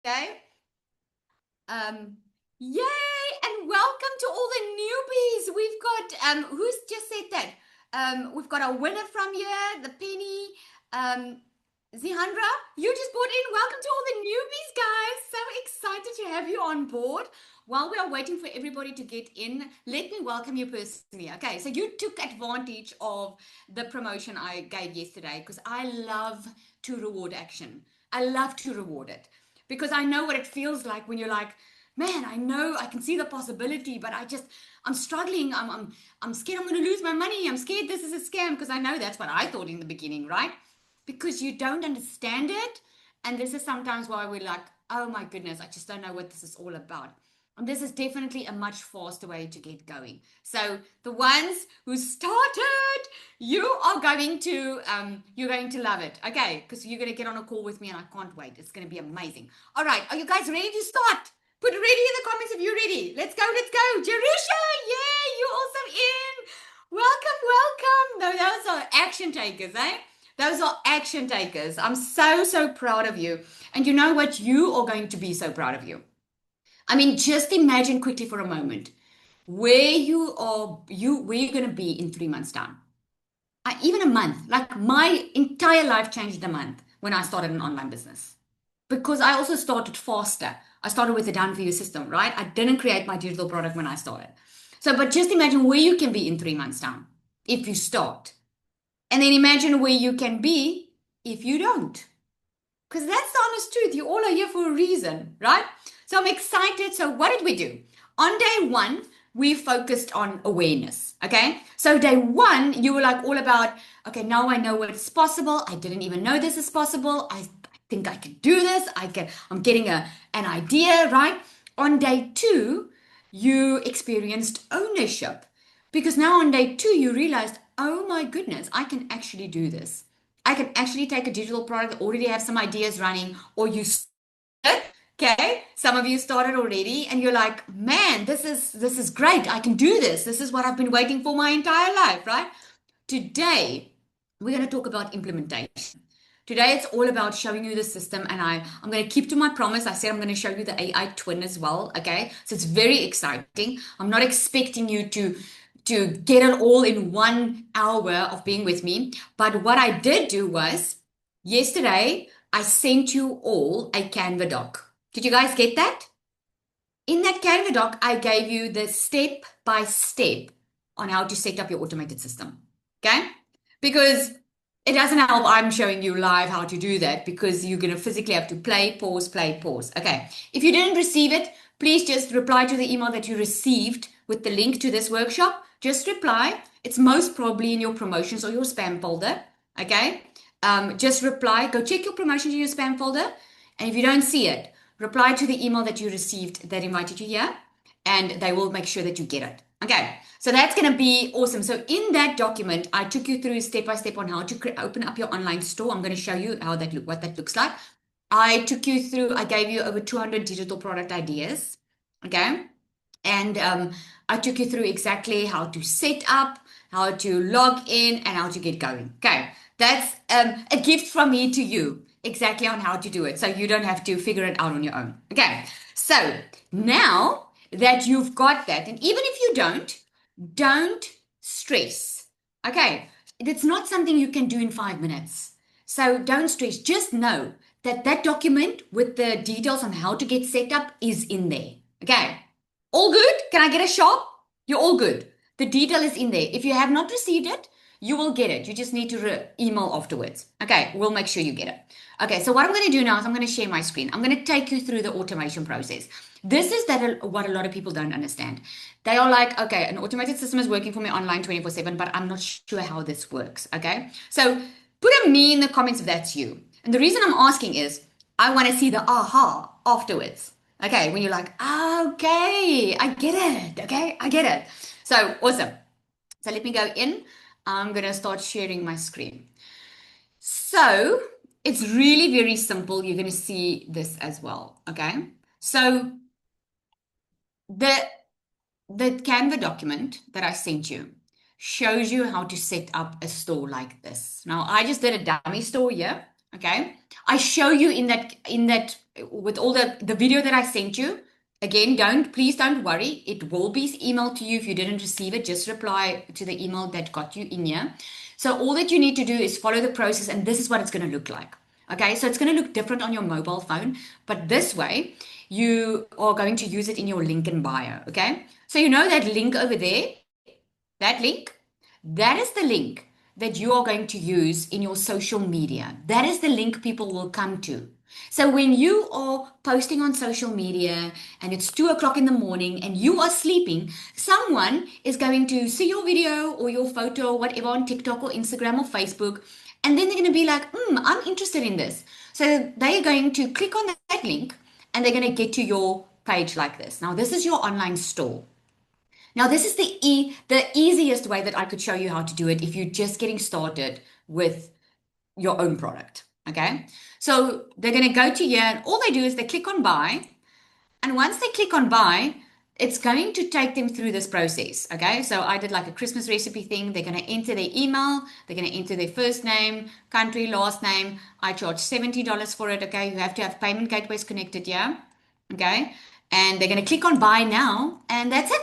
Okay. Um, Yay! And welcome to all the newbies. We've got who's just said that? We've got a winner from here, the Penny. Zihandra, you just brought in. Welcome to all the newbies, guys. So excited to have you on board. While we are waiting for everybody to get in, let me welcome you personally. Okay, so you took advantage of the promotion I gave yesterday because I love to reward action. I love to reward it because I know what it feels like when you're like, man, I know I can see the possibility, but I'm struggling. I'm scared I'm going to lose my money. I'm scared this is a scam because I know that's what I thought in the beginning, right? Because you don't understand it. And this is sometimes why we're like, oh my goodness, I just don't know what this is all about. And this is definitely a much faster way to get going. So the ones who started, you're going to love it. Okay, because you're going to get on a call with me and I can't wait. It's going to be amazing. All right, are you guys ready to start? Put ready in the comments if you're ready. Let's go, let's go. Jerusha, yeah, you're also in. Welcome, welcome. No, those are action takers, eh? Those are action takers. I'm so, so proud of you. And you know what? You are going to be so proud of you. I mean, just imagine quickly for a moment where you're going to be in 3 months' time. Even a month. Like my entire life changed a month when I started an online business because I also started faster. I started with a done for you system, right? I didn't create my digital product when I started. So, but just imagine where you can be in 3 months' time if you start. And then imagine where you can be if you don't. Because that's the honest truth. You all are here for a reason, right? So I'm excited. So, what did we do? On day one, we focused on awareness. Okay. So, day one, you were like all about, okay, now I know what's possible. I didn't even know this is possible. I think I can do this. I'm getting an idea, right? On day two, you experienced ownership because now on day two, you realized, oh my goodness, I can actually do this. I can actually take a digital product, already have some ideas running, or you started, okay? Some of you started already, and you're like, man, this is great. I can do this. This is what I've been waiting for my entire life, right? Today, we're going to talk about implementation. Today, it's all about showing you the system, and I'm going to keep to my promise. I said I'm going to show you the AI twin as well. Okay, so it's very exciting. I'm not expecting you to get it all in 1 hour of being with me, but what I did do was yesterday I sent you all a Canva doc. Did you guys get that? In that Canva doc, I gave you the step by step on how to set up your automated system. Okay? Because it doesn't help. I'm showing you live how to do that because you're going to physically have to play, pause, play, pause. Okay. If you didn't receive it, please just reply to the email that you received with the link to this workshop. Just reply. It's most probably in your promotions or your spam folder. Okay. Just reply. Go check your promotions in your spam folder. And if you don't see it, reply to the email that you received that invited you here, and they will make sure that you get it. Okay, so that's going to be awesome. So in that document, I took you through step by step on how to open up your online store. I'm going to show you what that looks like. I took you through. I gave you over 200 digital product ideas. Okay, and I took you through exactly how to set up, how to log in, and how to get going. Okay, that's a gift from me to you, exactly on how to do it. So you don't have to figure it out on your own. Okay, so now that you've got that, and even if you don't stress. Okay, it's not something you can do in 5 minutes. So don't stress. Just know that that document with the details on how to get set up is in there. Okay. All good? Can I get a shop? You're all good. The detail is in there. If you have not received it, you will get it. You just need to email afterwards. Okay, we'll make sure you get it. Okay, so what I'm going to do now is I'm going to share my screen. I'm going to take you through the automation process. This is what a lot of people don't understand. They are like, okay, an automated system is working for me online 24/7, but I'm not sure how this works. Okay, so put a me in the comments if that's you. And the reason I'm asking is I want to see the aha afterwards. Okay, when you're like, okay, I get it. Okay, I get it. So awesome. So let me go in. I'm going to start sharing my screen. So it's really very simple. You're going to see this as well. Okay. So the the Canva document that I sent you shows you how to set up a store like this. Now I just did a dummy store here. Okay. I show you in that with all the video that I sent you. Again, please don't worry. It will be emailed to you. If you didn't receive it, just reply to the email that got you in here. So all that you need to do is follow the process, and this is what it's going to look like. Okay, so it's going to look different on your mobile phone, but this way you are going to use it in your link in bio. Okay, so you know that link over there, that link, that is the link that you are going to use in your social media. That is the link people will come to. So when you are posting on social media and it's 2 o'clock in the morning and you are sleeping, someone is going to see your video or your photo or whatever on TikTok or Instagram or Facebook, and then they're going to be like, I'm interested in this. So they're going to click on that link and they're going to get to your page like this. Now, this is your online store. Now, this is the easiest way that I could show you how to do it if you're just getting started with your own product. Okay. So they're going to go to here, and all they do is they click on buy. And once they click on buy, it's going to take them through this process. Okay. So I did like a Christmas recipe thing. They're going to enter their email. They're going to enter their first name, country, last name. I charge $70 for it. Okay. You have to have payment gateways connected. Yeah. Okay. And they're going to click on buy now. And that's it.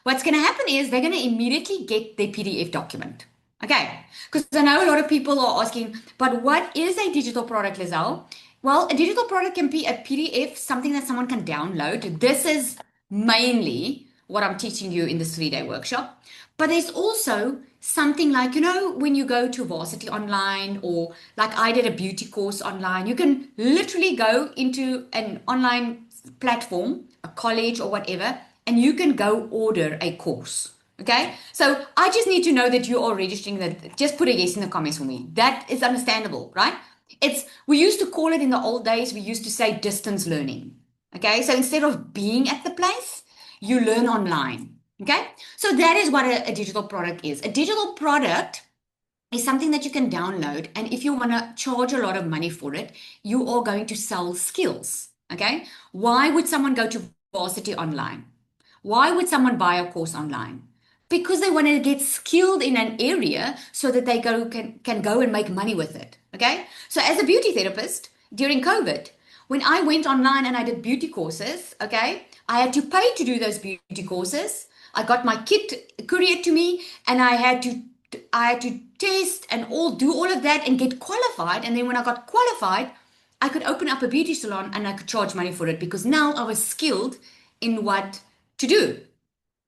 What's going to happen is they're going to immediately get their PDF document. Okay, because I know a lot of people are asking, but what is a digital product, Lizelle? Well, a digital product can be a PDF, something that someone can download. This is mainly what I'm teaching you in this 3-day workshop. But there's also something like, when you go to Varsity Online, or like I did a beauty course online, you can literally go into an online platform, a college or whatever, and you can go order a course. Okay, so I just need to know that you are registering that. Just put a yes in the comments for me. That is understandable, right? We used to call it in the old days, we used to say distance learning. Okay, so instead of being at the place, you learn online. Okay, so that is what a digital product is. A digital product is something that you can download, and if you want to charge a lot of money for it, you are going to sell skills. Okay, why would someone go to Varsity Online? Why would someone buy a course online? Because they want to get skilled in an area so that they can go and make money with it. Okay. So as a beauty therapist during COVID, when I went online and I did beauty courses, okay, I had to pay to do those beauty courses. I got my kit couriered to me, and I had to test and do all of that and get qualified. And then when I got qualified, I could open up a beauty salon and I could charge money for it, because now I was skilled in what to do.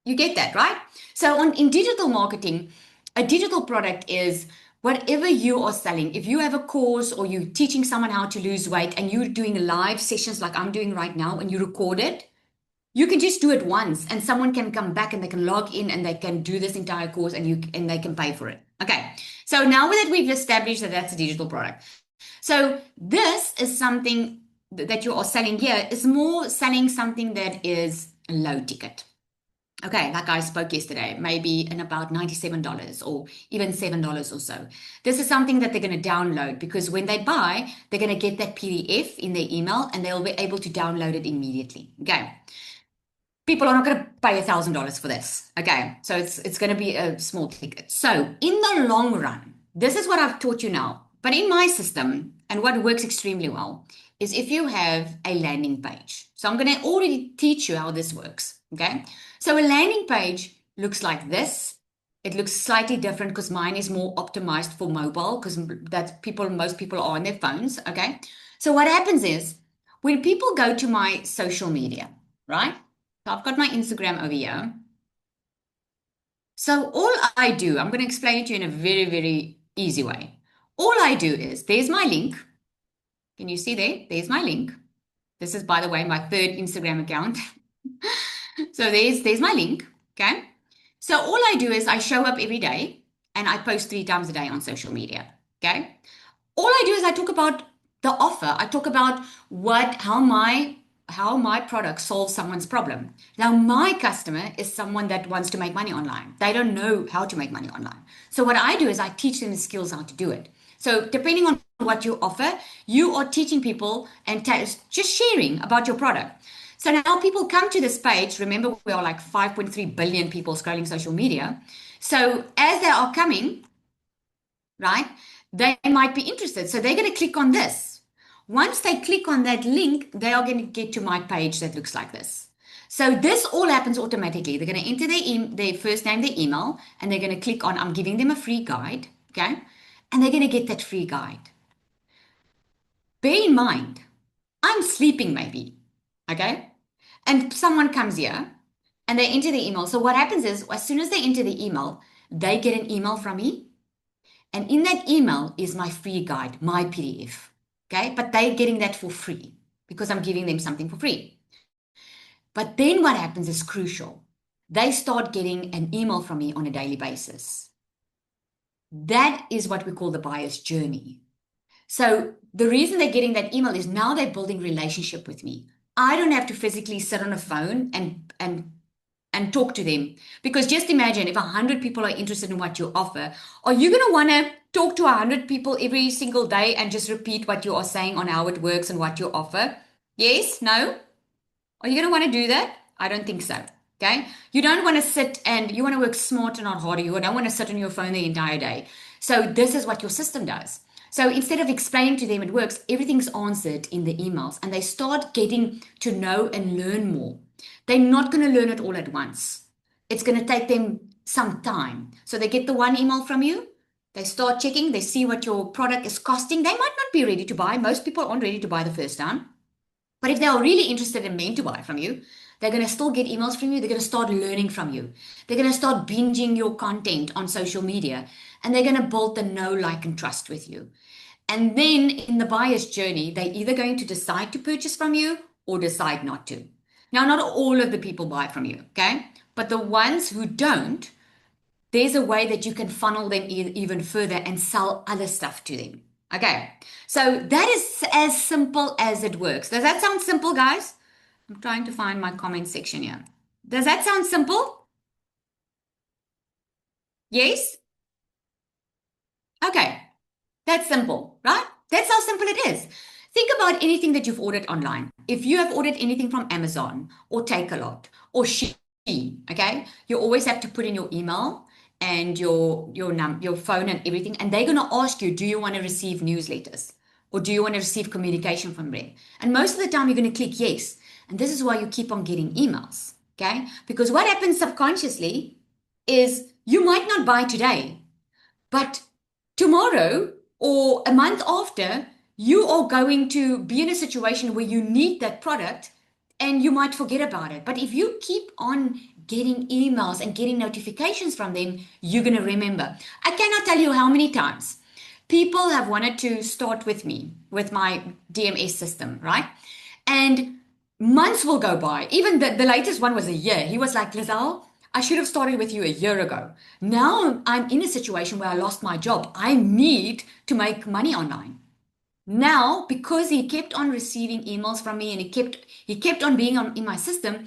You get that, right? So in digital marketing, a digital product is whatever you are selling. If you have a course or you're teaching someone how to lose weight and you're doing live sessions like I'm doing right now and you record it, you can just do it once and someone can come back and they can log in and they can do this entire course and they can pay for it. Okay. So now that we've established that that's a digital product. So this is something that you are selling here is more selling something that is low ticket. Okay, like I spoke yesterday, maybe in about $97 or even $7 or so. This is something that they're going to download, because when they buy, they're going to get that PDF in their email and they'll be able to download it immediately. Okay. People are not going to pay $1,000 for this. Okay. So it's going to be a small ticket. So in the long run, this is what I've taught you now. But in my system, and what works extremely well, is if you have a landing page. So I'm going to already teach you how this works. Okay. So a landing page looks like this. It looks slightly different because mine is more optimized for mobile, because most people are on their phones. Okay. So what happens is when people go to my social media, right? So I've got my Instagram over here. So all I do, I'm going to explain it to you in a very, very easy way. All I do is there's my link. Can you see there? There's my link. This is, by the way, my third Instagram account. So there's my link. Okay. So all I do is I show up every day and I post 3 times a day on social media. Okay. All I do is I talk about the offer. I talk about how my product solves someone's problem. Now, my customer is someone that wants to make money online. They don't know how to make money online. So what I do is I teach them the skills how to do it. So depending on what you offer, you are teaching people and just sharing about your product. So now people come to this page. Remember, we are like 5.3 billion people scrolling social media. So as they are coming, right, they might be interested. So they're going to click on this. Once they click on that link, they are going to get to my page that looks like this. So this all happens automatically. They're going to enter their first name, their email, and they're going to click on, I'm giving them a free guide, okay? And they're going to get that free guide. Bear in mind, I'm sleeping maybe, okay? And someone comes here and they enter the email. So what happens is, as soon as they enter the email, they get an email from me. And in that email is my free guide, my PDF. Okay. But they're getting that for free because I'm giving them something for free. But then what happens is crucial. They start getting an email from me on a daily basis. That is what we call the buyer's journey. So the reason they're getting that email is now they're building relationship with me. I don't have to physically sit on a phone and talk to them. Because just imagine if 100 people are interested in what you offer, are you going to want to talk to 100 people every single day and just repeat what you are saying on how it works and what you offer? Yes? No? Are you going to want to do that? I don't think so. Okay. You don't want to sit and you want to work smarter, not harder. You don't want to sit on your phone the entire day. So this is what your system does. So instead of explaining to them it works, everything's answered in the emails and they start getting to know and learn more. They're not going to learn it all at once. It's going to take them some time. So they get the one email from you. They start checking. They see what your product is costing. They might not be ready to buy. Most people aren't ready to buy the first time. But if they are really interested and meant to buy from you, they're going to still get emails from you. They're going to start learning from you. They're going to start binging your content on social media. And they're going to build the know, like, and trust with you. And then in the buyer's journey, they're either going to decide to purchase from you or decide not to. Now, not all of the people buy from you, okay? But the ones who don't, there's a way that you can funnel them even further and sell other stuff to them. Okay, so that is as simple as it works. Does that sound simple, guys? I'm trying to find my comment section here. Does that sound simple? Yes? Okay, that's simple, right? That's how simple it is. Think about anything that you've ordered online. If you have ordered anything from Amazon or Takealot or Shein, okay, you always have to put in your email and your phone and everything, and they're going to ask you, do you want to receive newsletters or do you want to receive communication from them? And most of the time, you're going to click yes, and this is why you keep on getting emails, okay? Because what happens subconsciously is you might not buy today, but tomorrow or a month after, you are going to be in a situation where you need that product and you might forget about it. But if you keep on getting emails and getting notifications from them, you're going to remember. I cannot tell you how many times people have wanted to start with me, with my DMS system, right? And months will go by. Even the latest one was a year. He was like, Lizelle, I should have started with you a year ago. Now I'm in a situation where I lost my job. I need to make money online. Now, because he kept on receiving emails from me and he kept on being in my system,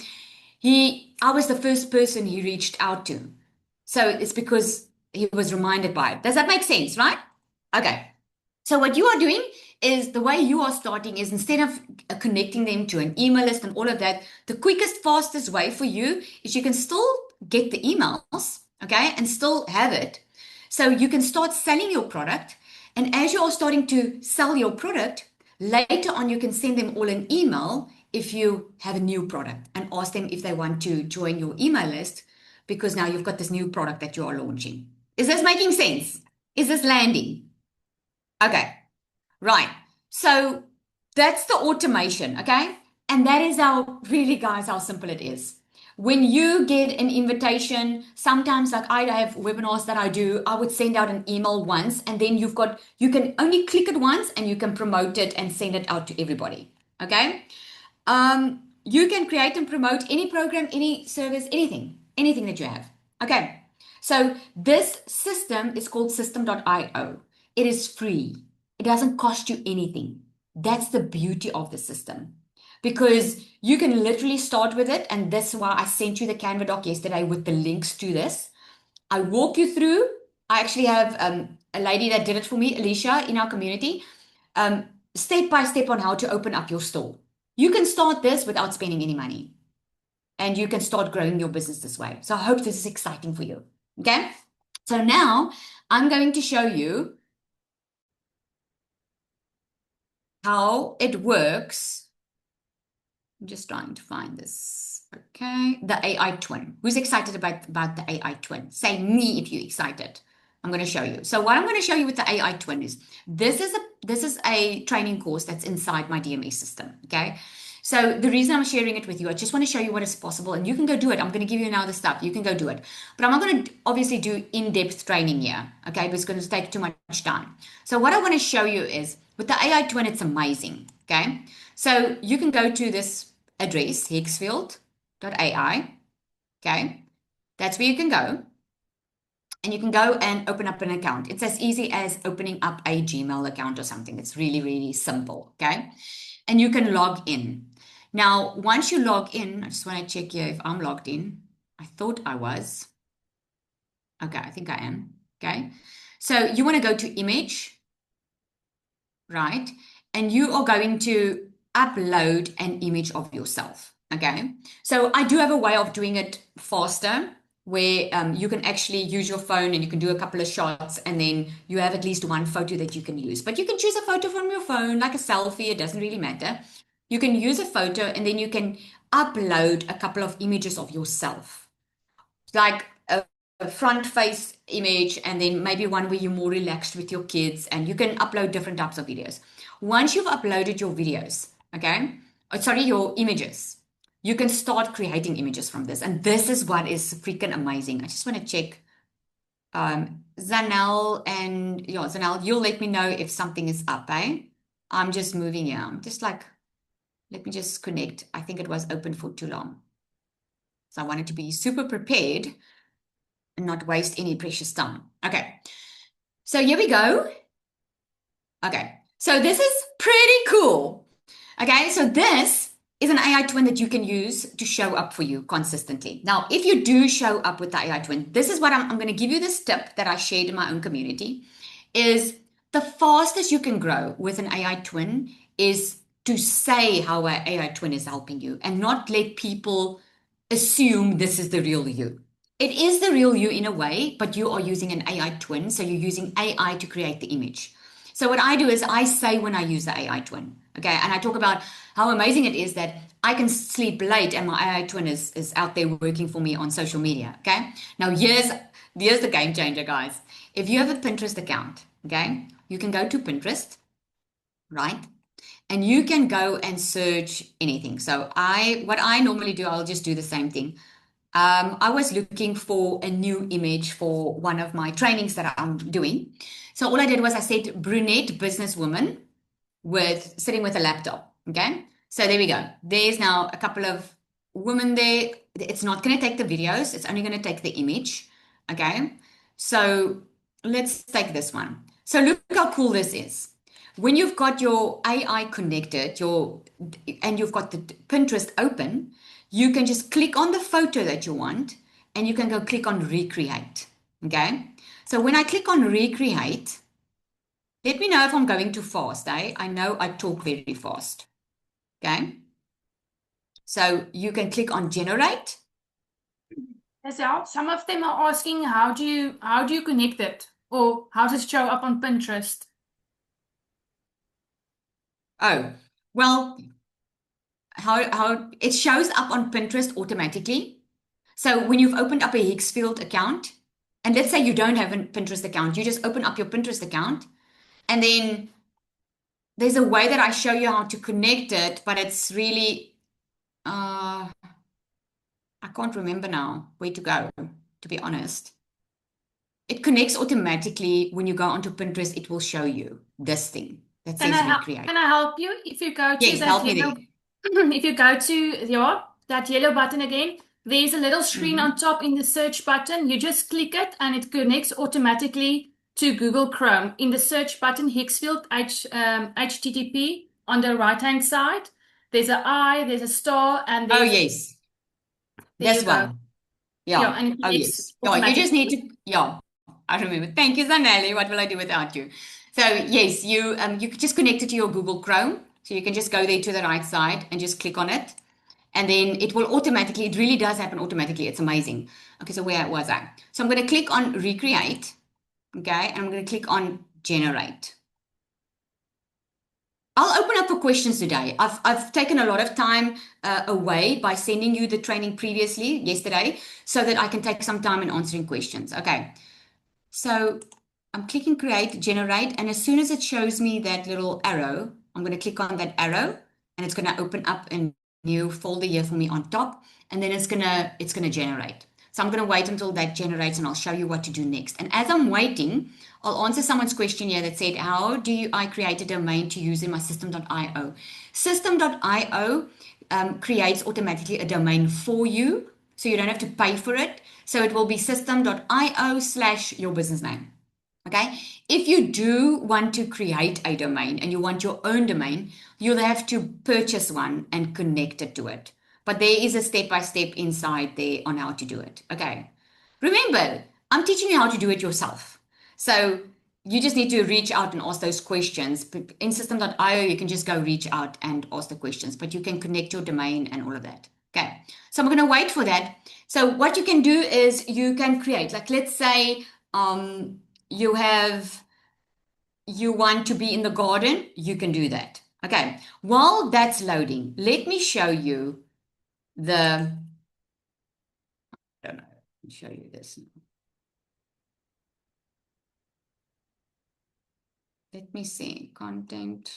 I was the first person he reached out to. So it's because he was reminded by it. Does that make sense, right? Okay. So what you are doing is the way you are starting is instead of connecting them to an email list and all of that, the quickest, fastest way for you is you can still get the emails, okay, and still have it. So you can start selling your product. And as you are starting to sell your product, later on you can send them all an email if you have a new product and ask them if they want to join your email list because now you've got this new product that you are launching. Is this making sense? Is this landing? Okay, right. So that's the automation, okay? And that is how, really, guys, how simple it is. When you get an invitation, sometimes like I have webinars that I do, I would send out an email once and then you can only click it once and you can promote it and send it out to everybody, okay? You can create and promote any program, any service, anything that you have, okay? So this system is called system.io. It is free. It doesn't cost you anything. That's the beauty of the system because you can literally start with it. And that's why I sent you the Canva doc yesterday with the links to this. I walk you through. I actually have a lady that did it for me, Alicia, in our community, step by step on how to open up your store. You can start this without spending any money and you can start growing your business this way. So I hope this is exciting for you. Okay. So now I'm going to show you how it works. I'm just trying to find this. Okay. The AI twin. Who's excited about the AI twin? Say me if you're excited. I'm going to show you. So what I'm going to show you with the AI twin is this is a training course that's inside my DME system. Okay. So the reason I'm sharing it with you, I just want to show you what is possible, and you can go do it. I'm going to give you now the stuff. You can go do it. But I'm not going to obviously do in-depth training here. Okay. Because it's going to take too much time. So what I want to show you is with the AI twin, it's amazing. Okay. So you can go to this address, hicksfield.ai. Okay. That's where you can go. And you can go and open up an account. It's as easy as opening up a Gmail account or something. It's really, really simple. Okay. And you can log in. Now, once you log in, I just want to check here if I'm logged in. I thought I was. Okay, I think I am. Okay. So you want to go to image, right? And you are going to upload an image of yourself. Okay. So I do have a way of doing it faster where you can actually use your phone and you can do a couple of shots and then you have at least one photo that you can use. But you can choose a photo from your phone, like a selfie, it doesn't really matter. You can use a photo and then you can upload a couple of images of yourself, like a front face image and then maybe one where you're more relaxed with your kids, and you can upload different types of videos. Once you've uploaded your videos, okay, sorry, your images, you can start creating images from this. And this is what is freaking amazing. I just want to check Zanel, and yeah, Zanel, you'll let me know if something is up, eh? I'm just moving here. I'm just like, let me just connect. I think it was open for too long. So I wanted to be super prepared and not waste any precious time. Okay, so here we go. Okay, so this is pretty cool. Okay, so this is an AI twin that you can use to show up for you consistently. Now, if you do show up with the AI twin, this is what I'm going to give you this tip that I shared in my own community, is the fastest you can grow with an AI twin is to say how an AI twin is helping you and not let people assume this is the real you. It is the real you in a way, but you are using an AI twin. So you're using AI to create the image. So what I do is I say when I use the AI twin, okay, and I talk about how amazing it is that I can sleep late and my AI twin is out there working for me on social media, okay? Now here's the game changer, guys. If you have a Pinterest account, okay, you can go to Pinterest, right? And you can go and search anything. So what I normally do, I'll just do the same thing. I was looking for a new image for one of my trainings that I'm doing. So all I did was I said brunette businesswoman with sitting with a laptop. Okay. So there we go. There's now a couple of women there. It's not going to take the videos. It's only going to take the image. Okay. So let's take this one. So look how cool this is. When you've got your AI connected, and you've got the Pinterest open, you can just click on the photo that you want and you can go click on recreate. Okay. So when I click on recreate, let me know if I'm going too fast. I know I talk very fast. Okay. So you can click on generate. So some of them are asking how do you connect it, or how does it show up on Pinterest? Oh, well, how it shows up on Pinterest automatically. So when you've opened up a Hicksfield account, and let's say you don't have a Pinterest account, you just open up your Pinterest account, and then there's a way that I show you how to connect it, but it's really I can't remember now where to go, to be honest. It connects automatically. When you go onto Pinterest, it will show you this thing that Can says I help? recreate. Can I help you? If you go to Yes, that help me yellow, there. if you go to that yellow button again, there's a little screen on Mhm. top in the search button. You just click it and it connects automatically to Google Chrome. In the search button, Hicksfield HTTP on the right hand side. There's an I, there's a star, and Oh, there's yes, there you this go. one. Yeah, Yeah. and it Oh, connects yes. Yeah, you just need automatically. to, yeah, I remember. Thank you, Zanelli. What will I do without you? So, yes, you could just connect it to your Google Chrome. So you can just go there to the right side and just click on it. And then it will automatically, it really does happen automatically. It's amazing. Okay, so where was I? So I'm going to click on recreate. Okay, and I'm going to click on generate. I'll open up for questions today. I've taken a lot of time away by sending you the training previously, yesterday, so that I can take some time in answering questions. Okay. So I'm clicking create, generate, and as soon as it shows me that little arrow, I'm going to click on that arrow and it's going to open up a new folder here for me on top, and then it's gonna generate. So I'm going to wait until that generates and I'll show you what to do next. And as I'm waiting, I'll answer someone's question here that said, how do I create a domain to use in my system.io? System.io creates automatically a domain for you, so you don't have to pay for it. So it will be system.io/ your business name. Okay. If you do want to create a domain and you want your own domain, you'll have to purchase one and connect it to it. But there is a step by step inside there on how to do it. Okay. Remember, I'm teaching you how to do it yourself. So you just need to reach out and ask those questions. In system.io, you can just go reach out and ask the questions, but you can connect your domain and all of that. Okay. So I'm going to wait for that. So what you can do is you can create, like, let's say, you have you want to be in the garden, you can do that. Okay, while that's loading, let me show you the, I don't know, let me show you this. Let me see, content.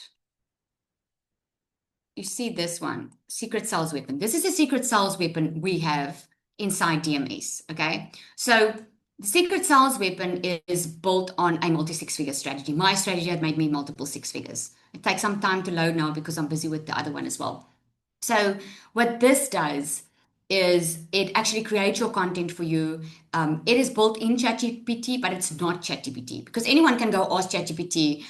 You see this one, secret sales weapon. This is a secret sales weapon we have inside DMS. Okay, so the secret sales weapon is built on a multi six-figure strategy. My strategy had made me multiple six figures. It takes some time to load now because I'm busy with the other one as well. So what this does is it actually creates your content for you. It is built in ChatGPT, but it's not ChatGPT because anyone can go ask ChatGPT,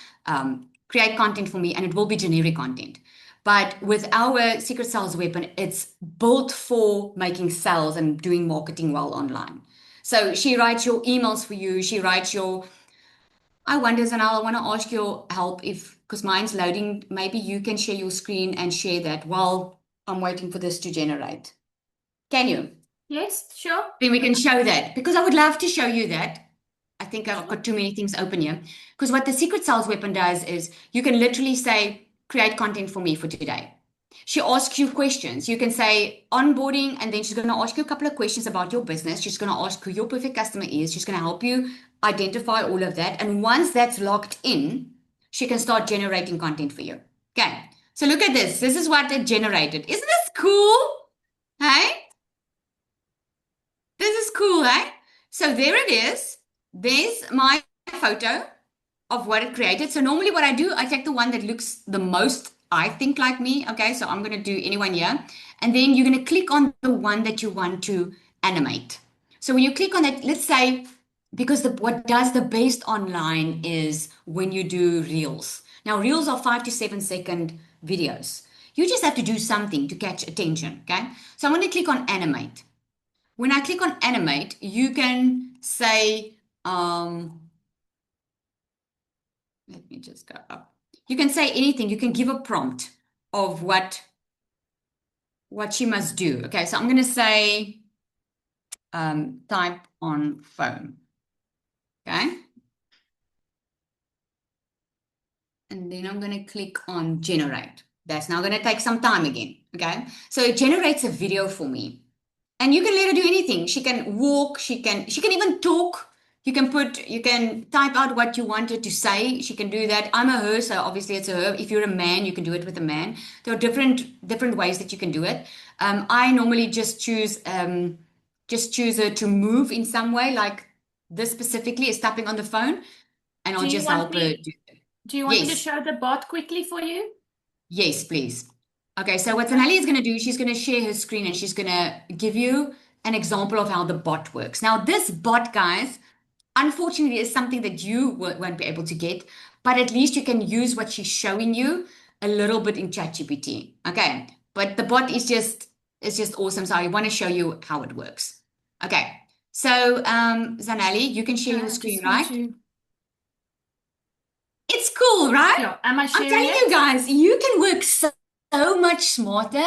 create content for me, and it will be generic content. But with our secret sales weapon, it's built for making sales and doing marketing well online. So she writes your emails for you. She writes your, I wonder, Zanal, I want to ask your help if, because mine's loading, maybe you can share your screen and share that while I'm waiting for this to generate. Can you? Yes, sure. Then we can show that because I would love to show you that. I think I've Sure. got too many things open here. Because what the secret sales weapon does is you can literally say, create content for me for today. She asks you questions. You can say onboarding, and then she's going to ask you a couple of questions about your business. She's going to ask who your perfect customer is. She's going to help you identify all of that. And once that's locked in, she can start generating content for you. Okay. So look at this. This is what it generated. Isn't this cool? Hey? This is cool, eh? So there it is. There's my photo of what it created. So normally what I do, I take the one that looks the most, I think, like me. Okay, so I'm going to do anyone here. And then you're going to click on the one that you want to animate. So when you click on it, let's say, because what does the best online is when you do reels. Now, reels are 5 to 7 second videos. You just have to do something to catch attention. Okay, so I'm going to click on animate. When I click on animate, you can say, let me just go up. You can say anything. You can give a prompt of what she must do. Okay, so I'm going to say type on phone. Okay. And then I'm going to click on generate. That's now going to take some time again. Okay. So it generates a video for me. And you can let her do anything. She can walk, she can even talk. You can type out what you want her to say. She can do that. I'm a her, so obviously it's a her. If you're a man, you can do it with a man. There are different ways that you can do it. I normally just choose her to move in some way, like this specifically is tapping on the phone, and I'll Do you just want help her me do. do you want me to Yes. show the bot quickly for you? Yes, please. Okay, so what Okay. Zanelli is going to do, she's going to share her screen and she's going to give you an example of how the bot works. Now, this bot, guys, unfortunately, is something that you won't be able to get, but at least you can use what she's showing you a little bit in ChatGPT. Okay, but the bot is just awesome. So I want to show you how it works. Okay, so Zanelli, you can share Okay, your I screen, just want right? to. It's cool, right? Yeah, am I I'm sharing telling you it? guys, you can work so much smarter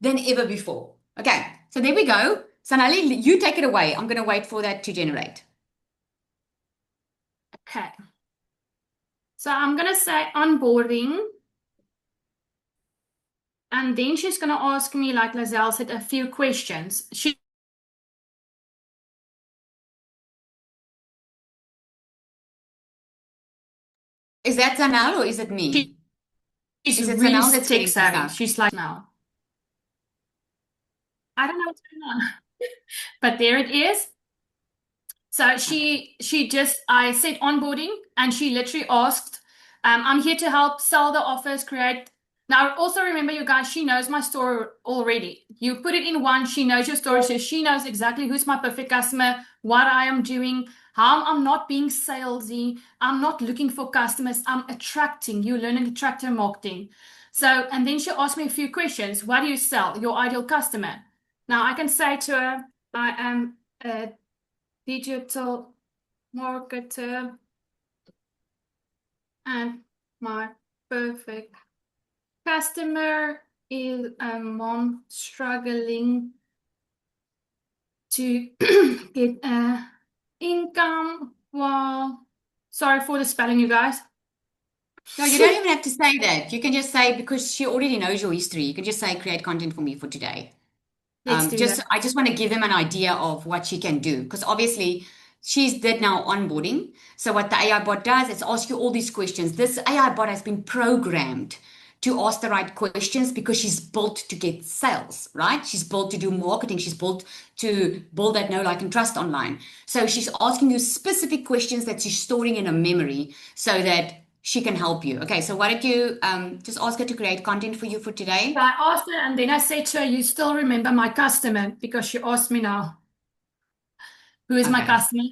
than ever before. Okay, so there we go. Sanali, you take it away. I'm going to wait for that to generate. Okay. So I'm gonna say onboarding. And then she's going to ask me, like Lizelle said, a few questions. Is that Sanal or is it me? She's Is it really Sanal that's tech getting messed savvy. up? She's like, now, I don't know what's going on, but there it is. So Okay. she just I said onboarding and she literally asked, I'm here to help sell the offers, create. Now also remember you guys, she knows my story already. You put it in one, she knows your story, so she knows exactly who's my perfect customer, what I am doing, how I'm not being salesy, I'm not looking for customers, I'm attracting. You learning attractor marketing. So and then she asked me a few questions. What do you sell? Your ideal customer. Now I can say to her, I am a digital marketer and my perfect customer is a mom struggling to get a income while sorry for the spelling you guys. No, you don't even have to say that. You can just say, because she already knows your history, you can just say, create content for me for today. Let's do Just that. I just want to give them an idea of what she can do, because obviously she's did now onboarding. So what the AI bot does is ask you all these questions. This AI bot has been programmed to ask the right questions because she's built to get sales, right? She's built to do marketing. She's built to build that know, like, and trust online. So she's asking you specific questions that she's storing in a memory so that she can help you. Okay, so why don't you just ask her to create content for you for So today? I asked her and then I said to her, you still remember my customer? Because she asked me now, who is my Okay. customer?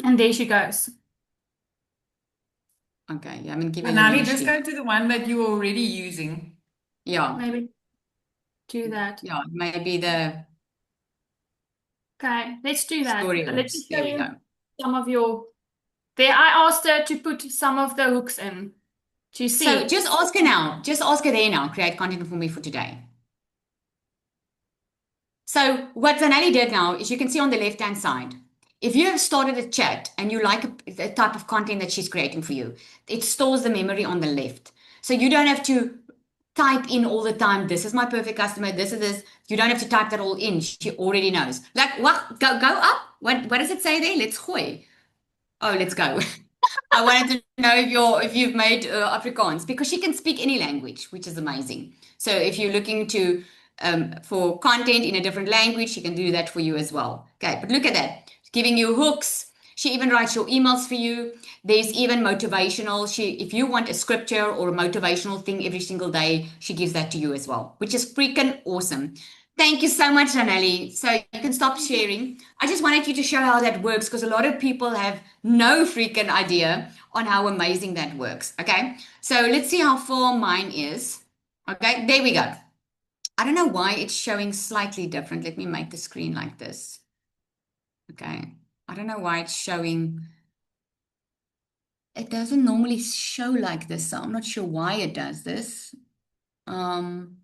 And there she goes. Okay, yeah, I'm giving And her Ali, just initially. go to the one that you're already using. Yeah, Maybe do that. yeah, maybe the Okay, let's do that. story Let me hooks. show There we you go. some of your. There, I asked her to put some of the hooks in. Do you So see? just ask her now. Just ask her there now. Create content for me for today. So what Zanelli did now is, you can see on the left-hand side, if you have started a chat and you like the type of content that she's creating for you, it stores the memory on the left. So you don't have to type in all the time, this is my perfect customer, this is this. You don't have to type that all in. She already knows. Like, what? Go up. What does it say there? Let's gooi. Oh, let's go. I wanted to know if you've made Afrikaans, because she can speak any language, which is amazing. So if you're looking to for content in a different language, she can do that for you as well. Okay, but look at that, giving you hooks. She even writes your emails for you. There's even motivational. If you want a scripture or a motivational thing every single day, she gives that to you as well, which is freaking awesome. Thank you so much, Janelli. So you can stop sharing. I just wanted you to show how that works, because a lot of people have no freaking idea on how amazing that works. Okay, so let's see how far mine is. Okay, there we go. I don't know why it's showing slightly different. Let me make the screen like this. Okay, I don't know why it's showing. It doesn't normally show like this, so I'm not sure why it does this. Um,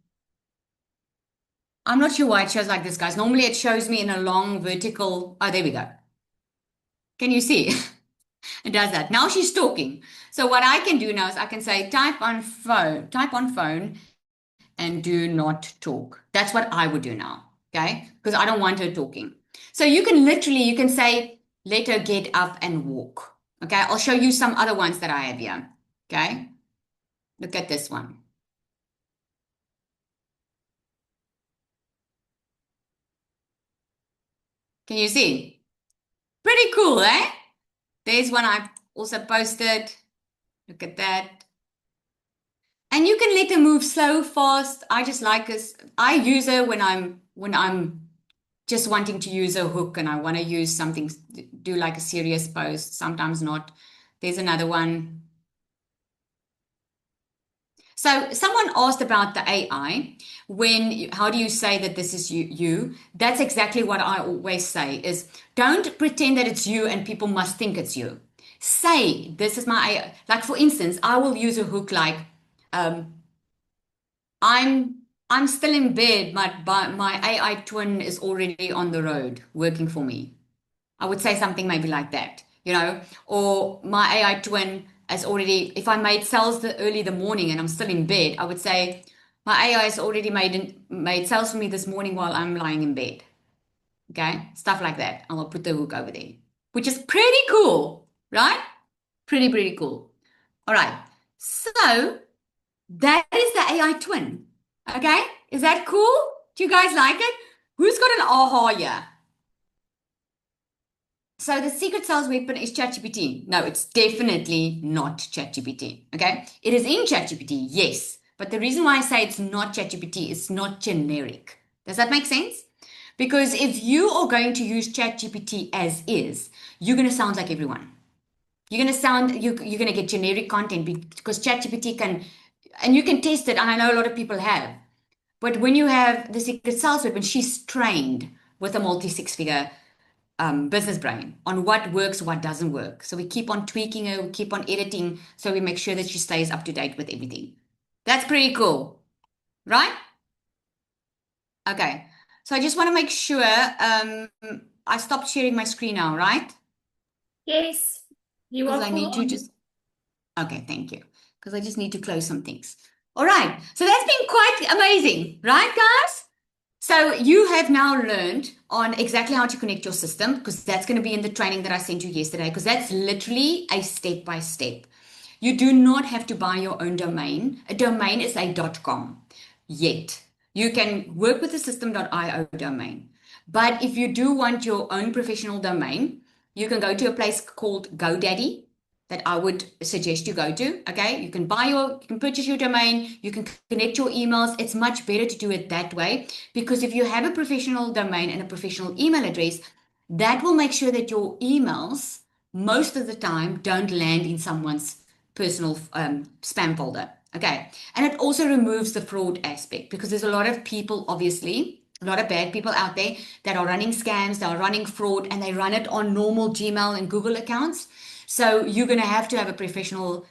I'm not sure why it shows like this, guys. Normally it shows me in a long vertical. Oh, there we go. Can you see? It does that. Now she's talking. So what I can do now is I can say type on phone and do not talk. That's what I would do now. Okay? Because I don't want her talking. So you can say, let her get up and walk. Okay? I'll show you some other ones that I have here. Okay? Look at this one. Can you see? Pretty cool, eh? There's one I also posted. Look at that. And you can let her move slow, fast. I just like this. I use her when I'm just wanting to use a hook and I want to use something, do like a serious post, sometimes not. There's another one. So someone asked about the AI. How do you say that this is you? That's exactly what I always say is, don't pretend that it's you and people must think it's you. Say, this is my AI. Like, for instance, I will use a hook like, um, I'm still in bed, but my AI twin is already on the road working for me. I would say something maybe like that, or my AI twin has already, if I made sales early the morning and I'm still in bed, I would say, My AI has already made sales for me this morning while I'm lying in bed. Okay, stuff like that. I'll put the hook over there, which is pretty cool, right? Pretty cool. All right. So that is the AI twin. Okay, is that cool? Do you guys like it? Who's got an aha here? So the secret sales weapon is ChatGPT. No, it's definitely not ChatGPT. Okay, it is in ChatGPT, yes, but the reason why I say it's not ChatGPT, it's not generic. Does that make sense? Because if you are going to use ChatGPT as is, you're going to sound like everyone. You're going to get generic content because ChatGPT can, and you can test it, and I know a lot of people have. But when you have the secret sales weapon, she's trained with a multi six figure business brain on what works, what doesn't work. So we keep on tweaking her, we keep on editing, so we make sure that she stays up to date with everything. That's pretty cool, right? Okay. So I just want to make sure I stopped sharing my screen now, right? Yes, you Because are I full need to on. just, okay, thank you. Because I just need to close some things. All right. So that's been quite amazing, right, guys? So you have now learned on exactly how to connect your system because that's going to be in the training that I sent you yesterday because that's literally a step by step. You do not have to buy your own domain. A domain is a .com yet. You can work with the system.io domain. But if you do want your own professional domain, you can go to a place called GoDaddy that I would suggest you go to. Okay, you can purchase your domain, you can connect your emails. It's much better to do it that way because if you have a professional domain and a professional email address, that will make sure that your emails most of the time don't land in someone's personal spam folder. Okay, and it also removes the fraud aspect because there's a lot of people, obviously, a lot of bad people out there that are running scams, they are running fraud, and they run it on normal Gmail and Google accounts. So you're going to have a professional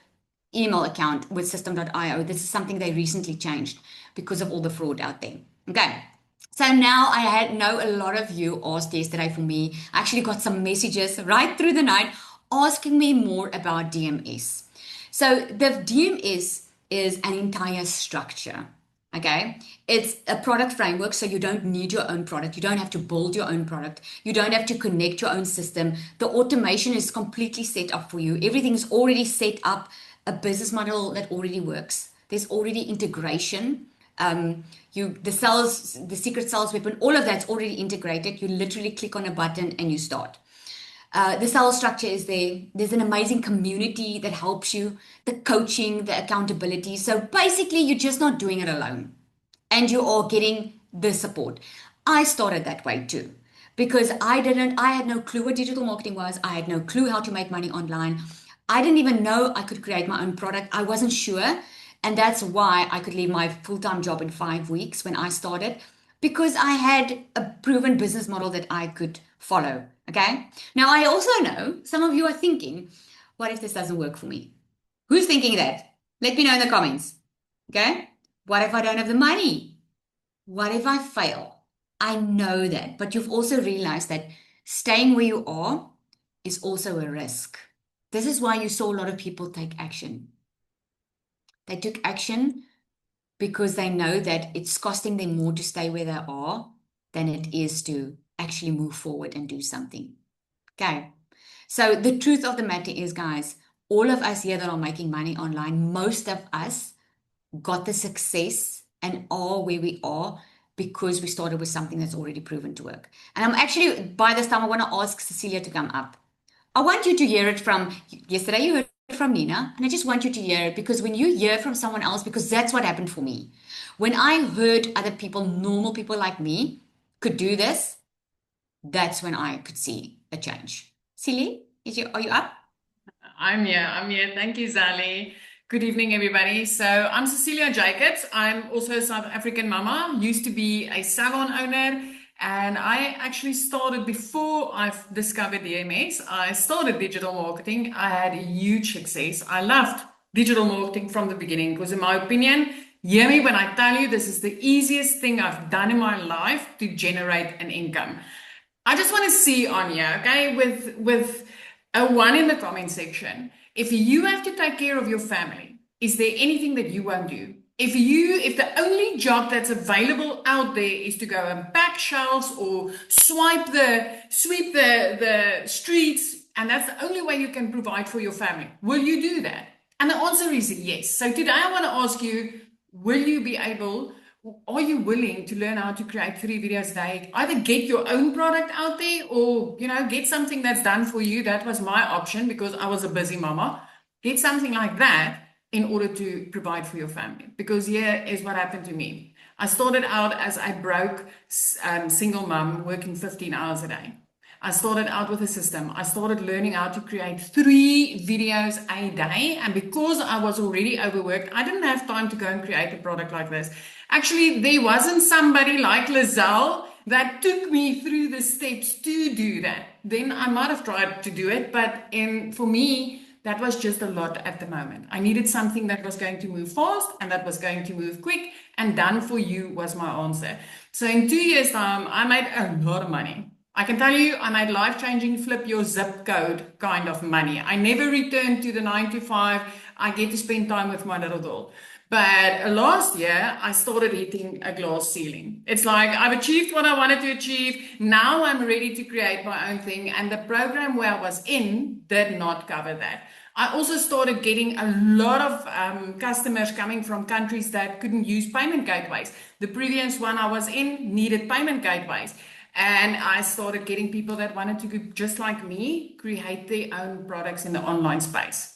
email account with system.io. This is something they recently changed because of all the fraud out there. Okay. So now I know a lot of you asked yesterday for me. I actually got some messages right through the night asking me more about DMS. So the DMS is an entire structure. Okay. It's a product framework, so you don't need your own product. You don't have to build your own product. You don't have to connect your own system. The automation is completely set up for you. Everything's already set up, a business model that already works. There's already integration. The secret sales weapon, all of that's already integrated. You literally click on a button and you start. The sales structure is there. There's an amazing community that helps you, the coaching, the accountability. So basically, you're just not doing it alone and you are getting the support. I started that way too because I had no clue what digital marketing was. I had no clue how to make money online. I didn't even know I could create my own product. I wasn't sure. And that's why I could leave my full time job in 5 weeks when I started because I had a proven business model that I could follow. Okay. Now, I also know some of you are thinking, what if this doesn't work for me? Who's thinking that? Let me know in the comments. Okay. What if I don't have the money? What if I fail? I know that. But you've also realized that staying where you are is also a risk. This is why you saw a lot of people take action. They took action because they know that it's costing them more to stay where they are than it is to actually move forward and do something. Okay. So the truth of the matter is, guys, all of us here that are making money online, most of us got the success and are where we are because we started with something that's already proven to work. And I'm actually, by this time, I want to ask Cecilia to come up. I want you to hear it from yesterday, you heard it from Nina, and I just want you to hear it because when you hear from someone else, because that's what happened for me. When I heard other people, normal people like me, could do this, that's when I could see a change. Celie, are you up? I'm here. I'm here. Thank you, Zali. Good evening, everybody. So I'm Cecilia Jacobs. I'm also a South African mama, used to be a salon owner, and I actually started before I've discovered DMS. I started digital marketing. I had a huge success. I loved digital marketing from the beginning because, in my opinion, hear me when I tell you this is the easiest thing I've done in my life to generate an income. I just want to see on you, okay, with a one in the comment section. If you have to take care of your family, is there anything that you won't do? If the only job that's available out there is to go and pack shelves or sweep the streets, and that's the only way you can provide for your family, will you do that? And the answer is yes. So today I want to ask you, are you willing to learn how to create 3 videos a day? Either get your own product out there or, get something that's done for you. That was my option because I was a busy mama. Get something like that in order to provide for your family. Because here is what happened to me. I started out as a broke single mom working 15 hours a day. I started out with a system. I started learning how to create 3 videos a day. And because I was already overworked, I didn't have time to go and create a product like this. Actually, there wasn't somebody like Lizelle that took me through the steps to do that. Then I might have tried to do it, but for me, that was just a lot at the moment. I needed something that was going to move fast and that was going to move quick, and done for you was my answer. So in 2 years' time, I made a lot of money. I can tell you, I made life-changing, flip your zip code kind of money. I never returned to the 9 to 5. I get to spend time with my little girl. But last year, I started hitting a glass ceiling. It's like I've achieved what I wanted to achieve. Now I'm ready to create my own thing. And the program where I was in did not cover that. I also started getting a lot of customers coming from countries that couldn't use payment gateways. The previous one I was in needed payment gateways. And I started getting people that wanted to, just like me, create their own products in the online space.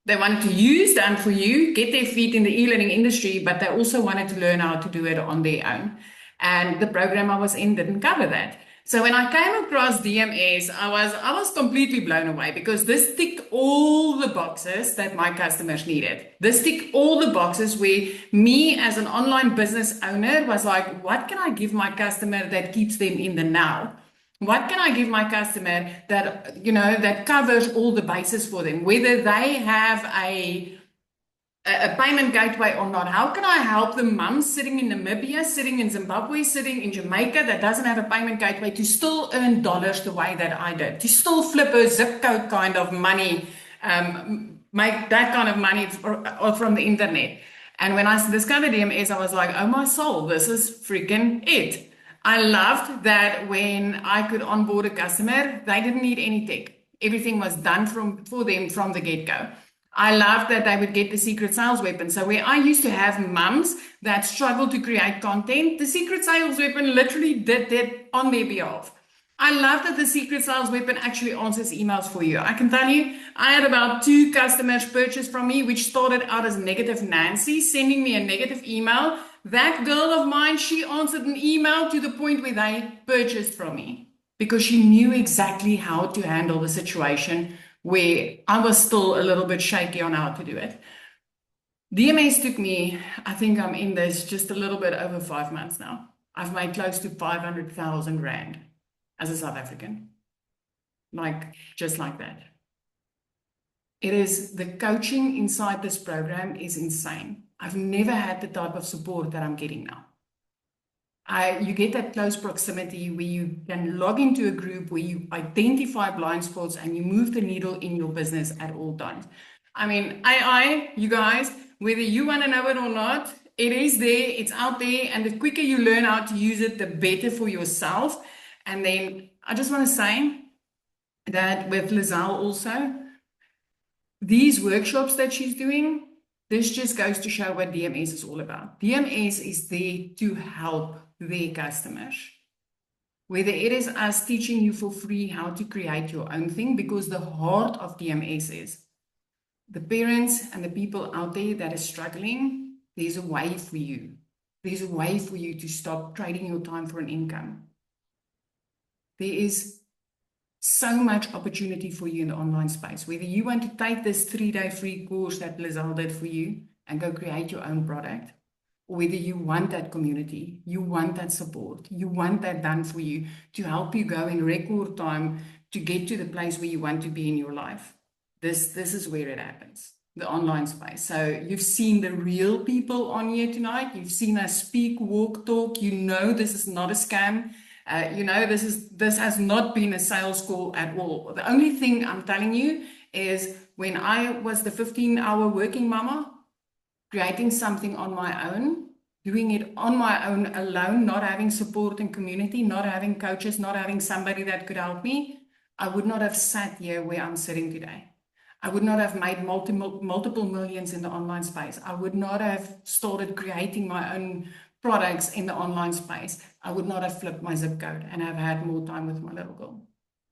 They wanted to use Done For You, get their feet in the e-learning industry, but they also wanted to learn how to do it on their own. And the program I was in didn't cover that. So when I came across DMS, I was completely blown away because this ticked all the boxes that my customers needed. This ticked all the boxes where me as an online business owner was like, what can I give my customer that keeps them in the now? What can I give my customer that, that covers all the bases for them, whether they have a payment gateway or not? How can I help the mum sitting in Namibia, sitting in Zimbabwe, sitting in Jamaica that doesn't have a payment gateway to still earn dollars the way that I did, to still flip a zip code kind of money, make that kind of money or from the internet? And when I discovered DMS, I was like, oh my soul, this is freaking it. I loved that when I could onboard a customer, they didn't need any tech. Everything was done for them from the get-go. I loved that they would get the secret sales weapon. So where I used to have mums that struggled to create content, the secret sales weapon literally did that on their behalf. I love that the secret sales weapon actually answers emails for you. I can tell you, I had about 2 customers purchase from me, which started out as negative Nancy, sending me a negative email. That girl of mine, she answered an email to the point where they purchased from me because she knew exactly how to handle the situation where I was still a little bit shaky on how to do it. DMS took me, I think I'm in this just a little bit over 5 months now. I've made close to 500,000 Rand as a South African. Just like that. It is, the coaching inside this program is insane. I've never had the type of support that I'm getting now. You get that close proximity where you can log into a group where you identify blind spots and you move the needle in your business at all times. I mean, you guys, whether you want to know it or not, it is there, it's out there, and the quicker you learn how to use it, the better for yourself. And then I just want to say that with Lizelle also, these workshops that she's doing, this just goes to show what DMS is all about. DMS is there to help their customers. Whether it is us teaching you for free how to create your own thing, because the heart of DMS is the parents and the people out there that are struggling, there's a way for you. There's a way for you to stop trading your time for an income. There is so much opportunity for you in the online space. Whether you want to take this 3-day free course that Lizelle did for you and go create your own product, or whether you want that community, you want that support, you want that done for you to help you go in record time to get to the place where you want to be in your life. This is where it happens, the online space. So you've seen the real people on here tonight. You've seen us speak, walk, talk. You know this is not a scam. This has not been a sales call at all. The only thing I'm telling you is when I was the 15-hour working mama, creating something on my own, doing it on my own alone, not having support and community, not having coaches, not having somebody that could help me, I would not have sat here where I'm sitting today. I would not have made multiple millions in the online space. I would not have started creating my own products in the online space. I would not have flipped my zip code and have had more time with my little girl.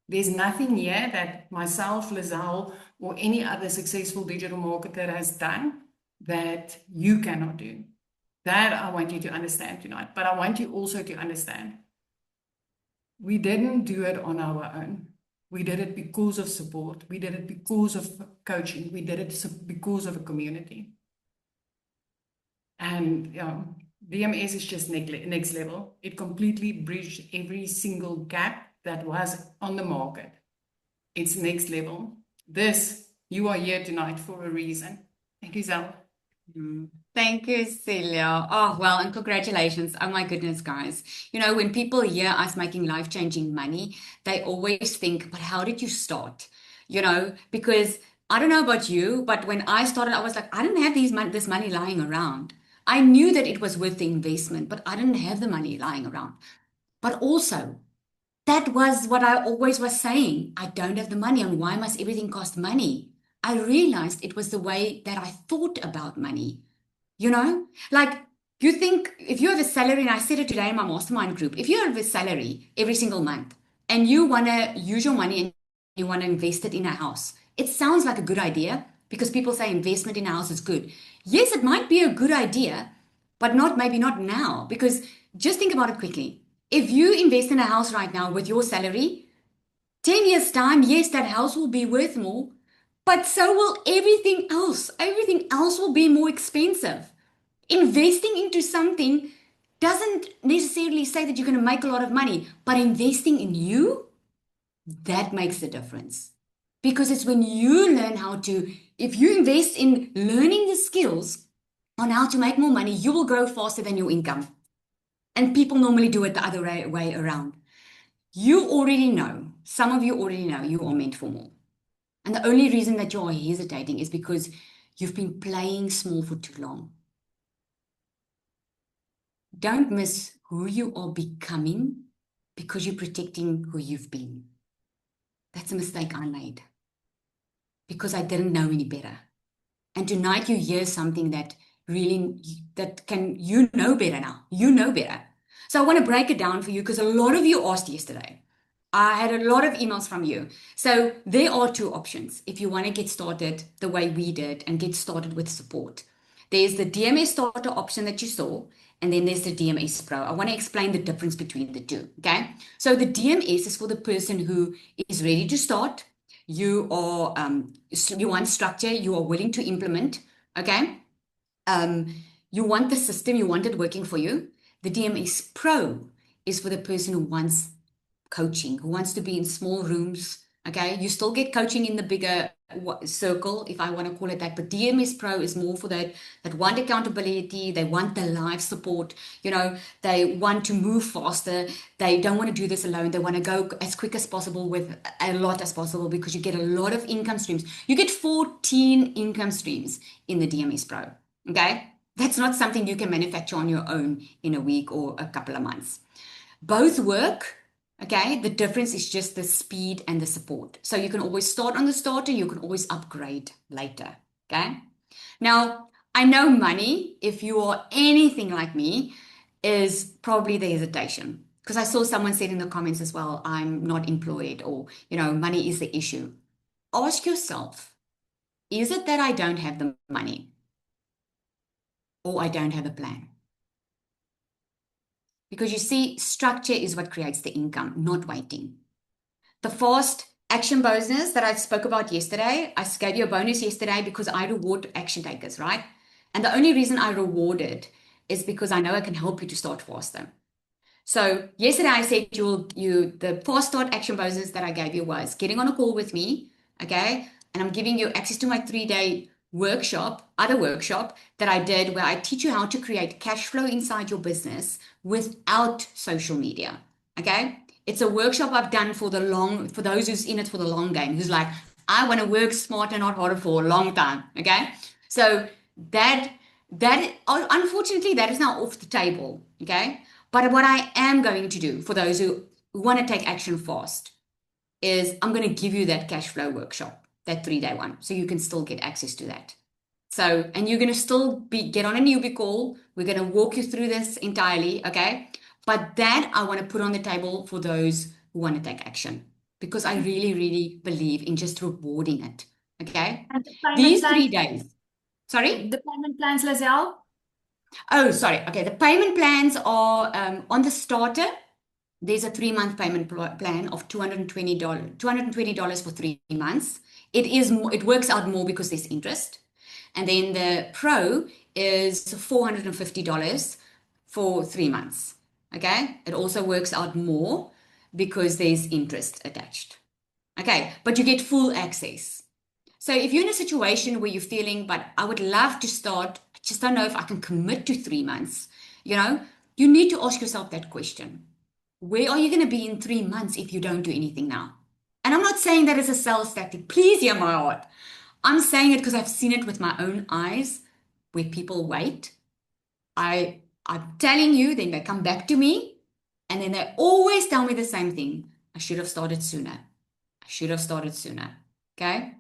There's nothing here that myself, Lizelle, or any other successful digital marketer has done that you cannot do. That I want you to understand tonight. But I want you also to understand we didn't do it on our own. We did it because of support. We did it because of coaching. We did it because of a community. And DMS is just next level. It completely bridged every single gap that was on the market. It's next level. You are here tonight for a reason. Thank you, Zal. Thank you, Celia. Oh, well, and congratulations. Oh my goodness, guys. When people hear us making life-changing money, they always think, but how did you start? Because I don't know about you, but when I started, I was like, I didn't have this money lying around. I knew that it was worth the investment, but I didn't have the money lying around. But also, that was what I always was saying. I don't have the money, and why must everything cost money? I realized it was the way that I thought about money. Like you think if you have a salary, and I said it today in my mastermind group, if you have a salary every single month and you want to use your money and you want to invest it in a house, it sounds like a good idea because people say investment in a house is good. Yes, it might be a good idea, but maybe not now, because just think about it quickly. If you invest in a house right now with your salary, 10 years time, yes, that house will be worth more, but so will everything else. Everything else will be more expensive. Investing into something doesn't necessarily say that you're going to make a lot of money, but investing in you, that makes the difference. Because it's when you learn if you invest in learning the skills on how to make more money, you will grow faster than your income. And people normally do it the other way around. You already know, some of you already know you are meant for more. And the only reason that you are hesitating is because you've been playing small for too long. Don't miss who you are becoming because you're protecting who you've been. That's a mistake I made because I didn't know any better. And tonight you hear something that you know better now. You know better. So I want to break it down for you because a lot of you asked yesterday. I had a lot of emails from you. So there are two options if you want to get started the way we did and get started with support. There's the DMS starter option that you saw, and then there's the DMS Pro. I want to explain the difference between the two, okay? So the DMS is for the person who is ready to start. You want structure, you are willing to implement, okay? You want the system, you want it working for you. The DMS Pro is for the person who wants coaching, who wants to be in small rooms. Okay, you still get coaching in the bigger circle, if I want to call it that, but DMS Pro is more for that want accountability. They want the live support. They want to move faster. They don't want to do this alone. They want to go as quick as possible with a lot as possible because you get a lot of income streams. You get 14 income streams in the DMS Pro. Okay, that's not something you can manufacture on your own in a week or a couple of months. Both work. Okay, the difference is just the speed and the support. So you can always start on the starter, you can always upgrade later. Okay, now I know money, if you are anything like me, is probably the hesitation. Because I saw someone said in the comments as well, I'm not employed, or money is the issue. Ask yourself, is it that I don't have the money? Or I don't have a plan? Because you see, structure is what creates the income, not waiting. The fast action bonus that I spoke about yesterday, I gave you a bonus yesterday because I reward action takers, right? And the only reason I reward it is because I know I can help you to start faster. So yesterday I said the fast start action bonus that I gave you was getting on a call with me, okay? And I'm giving you access to my 3-day other workshop that I did where I teach you how to create cash flow inside your business without social media. Okay. It's a workshop I've done for those who's in it for the long game, who's like, I want to work smarter, not harder for a long time. Okay. So that Unfortunately, that is now off the table. Okay. But what I am going to do for those who want to take action fast is I'm going to give you that cash flow workshop, that 3-day one, so you can still get access to that. So, and you're going to still get on a newbie call. We're going to walk you through this entirely. Okay. But that I want to put on the table for those who want to take action because I really, really believe in just rewarding it. Okay. And the payment These plans, 3 days. Sorry? the payment plans, Lizelle? Oh, sorry. Okay. The payment plans are on the starter. There's a 3-month payment plan of $220 for 3 months. It works out more because there's interest. And then the pro is $450 for 3 months. Okay. It also works out more because there's interest attached. Okay. But you get full access. So if you're in a situation where you're feeling, but I would love to start, I just don't know if I can commit to 3 months, you need to ask yourself that question. Where are you going to be in 3 months if you don't do anything now? And I'm not saying that as a sales tactic. Please hear my heart. I'm saying it because I've seen it with my own eyes where people wait. I'm telling you, then they come back to me and then they always tell me the same thing. I should have started sooner. I should have started sooner. Okay.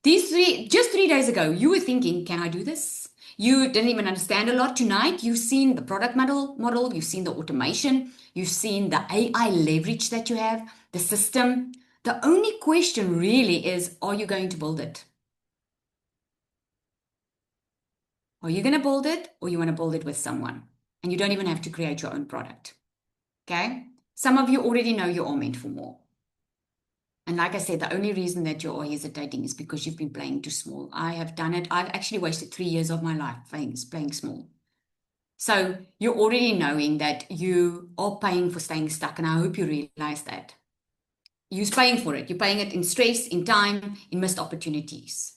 Just 3 days ago, you were thinking, can I do this? You didn't even understand a lot. Tonight, you've seen the product model, you've seen the automation, you've seen the AI leverage that you have, the system. The only question really is, are you going to build it? Are you going to build it or you want to build it with someone? And you don't even have to create your own product. Okay? Some of you already know you are meant for more. And like I said, the only reason that you are hesitating is because you've been playing too small. I have done it. I've actually wasted 3 years of my life playing small. So you're already knowing that you are paying for staying stuck. And I hope you realize that. You're paying for it. You're paying it in stress, in time, in missed opportunities.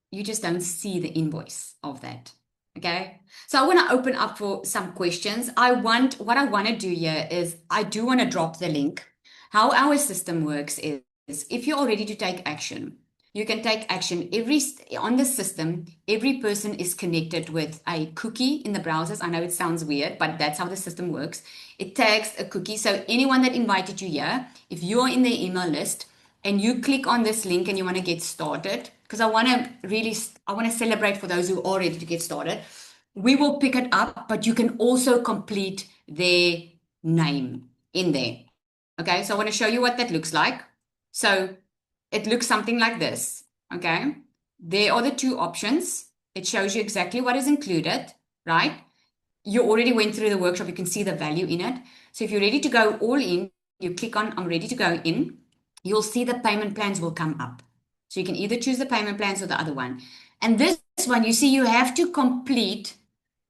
You just don't see the invoice of that. Okay. So I want to open up for some questions. What I want to do here is I do want to drop the link. How our system works is if you're all ready to take action, you can take action on the system. Every person is connected with a cookie in the browsers. I know it sounds weird, but that's how the system works. It tags a cookie. So anyone that invited you here, if you're in their email list and you click on this link and you want to get started, because I want to celebrate for those who are ready to get started. We will pick it up, but you can also complete their name in there. Okay, so I want to show you what that looks like. So it looks something like this. Okay, there are the two options. It shows you exactly what is included, right? You already went through the workshop. You can see the value in it. So if you're ready to go all in, you click on I'm ready to go in. You'll see the payment plans will come up. So you can either choose the payment plans or the other one. And this one, you see, you have to complete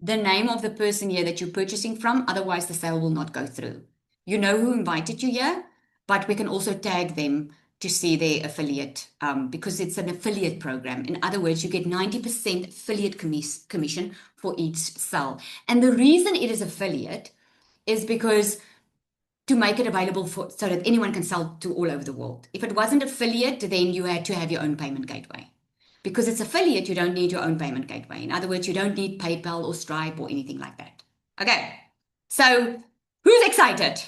the name of the person here that you're purchasing from. Otherwise, the sale will not go through. You know who invited you here, but we can also tag them to see their affiliate because it's an affiliate program. In other words, you get 90% affiliate commission for each sale. And the reason it is affiliate is because to make it available so that anyone can sell to all over the world. If it wasn't affiliate, then you had to have your own payment gateway. Because it's affiliate, you don't need your own payment gateway. In other words, you don't need PayPal or Stripe or anything like that. Okay, so who's excited?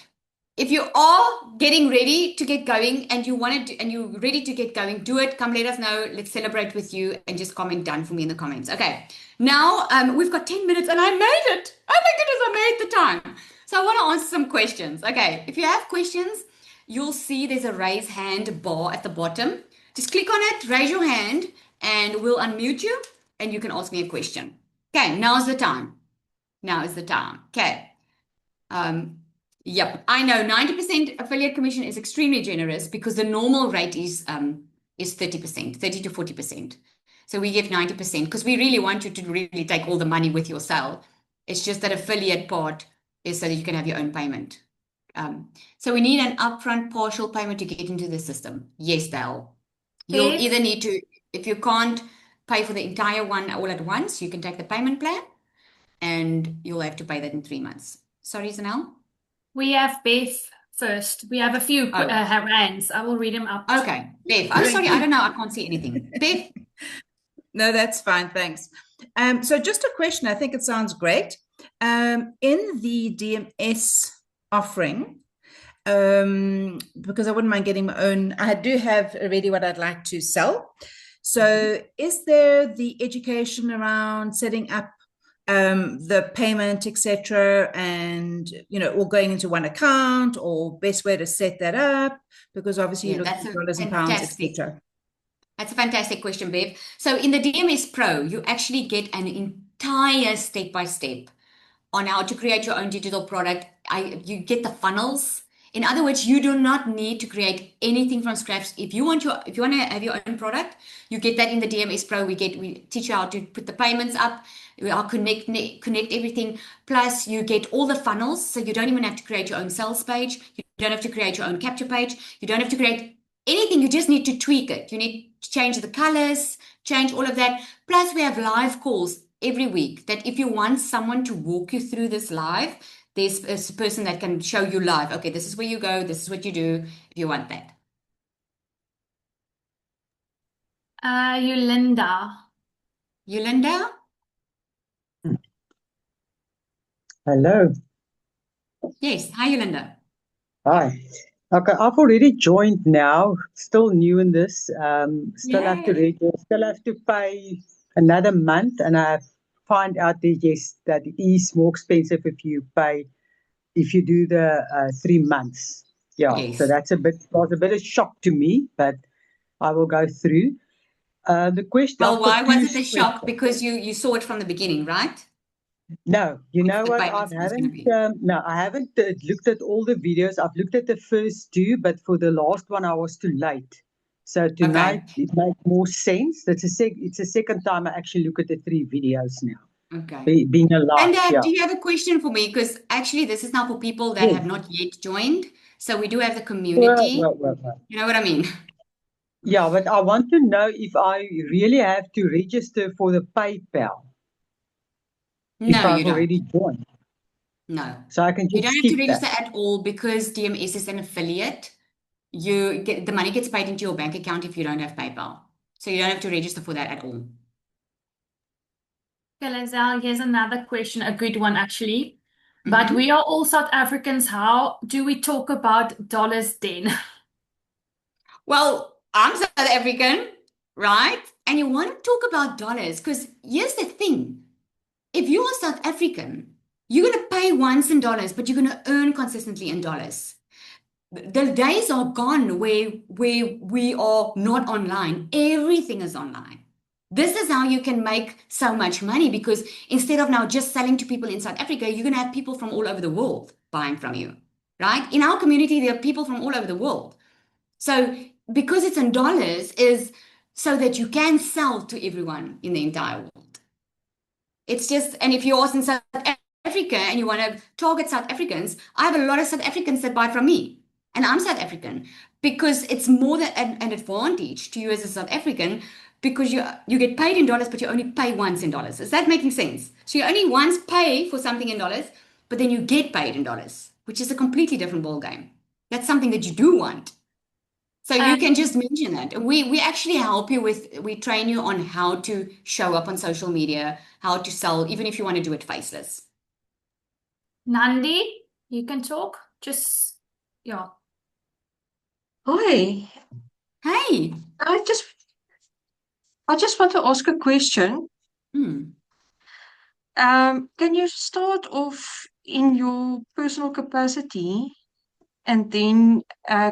If you are getting ready to get going and you're ready to get going, do it. Come let us know. Let's celebrate with you and just comment done for me in the comments. Okay, now we've got 10 minutes and I made it. Oh my goodness, I made the time. So I want to answer some questions. Okay, if you have questions, you'll see there's a raise hand bar at the bottom. Just click on it, raise your hand, and we'll unmute you and you can ask me a question. Okay, now's the time. Now is the time. Okay. Yep, I know 90% affiliate commission is extremely generous because the normal rate is 30%, 30 to 40%. So we give 90% because we really want you to really take all the money with your sale. It's just that affiliate part is so that you can have your own payment. So we need an upfront partial payment to get into the system. Yes, Dale. You'll either need to, if you can't pay for the entire one all at once, you can take the payment plan and you'll have to pay that in 3 months. Sorry, Zanel? We have Beth first. We have a few hands. I will read them up. Okay, Beth. I'm sorry, I don't know. I can't see anything. Beth. No, that's fine. Thanks. So just a question. I think it sounds great. In the DMS offering, because I wouldn't mind getting my own, I do have already what I'd like to sell. So is there the education around setting up the payment, etc., and all going into one account, or best way to set that up? Because obviously Yeah, you're looking that's at a dollars and pounds, fantastic. etc. That's a fantastic question, Bev. So in the DMS Pro, you actually get an entire step-by-step on how to create your own digital product. You get the funnels. In other words, you do not need to create anything from scratch. If you want to have your own product, you get that in the DMS Pro. We teach you how to put the payments up. I'll connect everything. Plus, you get all the funnels, so you don't even have to create your own sales page. You don't have to create your own capture page. You don't have to create anything. You just need to tweak it. You need to change the colors, change all of that. Plus, we have live calls every week that if you want someone to walk you through this live, there's a person that can show you live. Okay, this is where you go, this is what you do if you want that. Yolanda. Yolanda? Hello. Yes. Hi, Yolanda. Hi. Okay, I've already joined now. Still new in this. Still have to Yay. register. Still have to pay another month, and I find out that yes, that it is more expensive if you do the 3 months. Yeah. So Yes. that's was a bit of shock to me, but I will go through. The question Well, I've got why was two it a shock? questions. Because you saw it from the beginning, right? No, you What know the what? payments was going to be. I haven't looked at all the videos. I've looked at the first two, but for the last one, I was too late. So Okay. tonight it makes more sense. It's the second time I actually look at the three videos now. Okay. Being alive, And yeah. do you have a question for me? Because actually, this is now for people that Yes. have not yet joined. So we do have the Well, community. well, well, well. You know what I mean? Yeah, but I want to know if I really have to register for the PayPal if No, you I've don't. already joined. No. So I can You just don't have to skip that. register at all because DMS is an affiliate. The money gets paid into your bank account if you don't have PayPal. So you don't have to register for that at all. Okay, Lizelle, here's another question, a good one actually. But Mhm. we are all South Africans. How do we talk about dollars then? Well, I'm South African, right? And you want to talk about dollars because here's the thing. If you are South African, you're going to pay once in dollars, but you're going to earn consistently in dollars. The days are gone where we are not online. Everything is online. This is how you can make so much money because instead of now just selling to people in South Africa, you're going to have people from all over the world buying from you, right? In our community, there are people from all over the world. So because it's in dollars is so that you can sell to everyone in the entire world. It's just, and if you're in South Africa and you want to target South Africans, I have a lot of South Africans that buy from me. And I'm South African because it's more than an advantage to you as a South African because you get paid in dollars, but you only pay once in dollars. Is that making sense? So you only once pay for something in dollars, but then you get paid in dollars, which is a completely different ballgame. That's something that you do want. So you And can just mention that. We actually help you we train you on how to show up on social media, how to sell, even if you want to do it faceless. Nandi, you can talk. Just, yeah. Hi, Hey. I just I just want to ask a question. Hmm. Can you start off in your personal capacity and then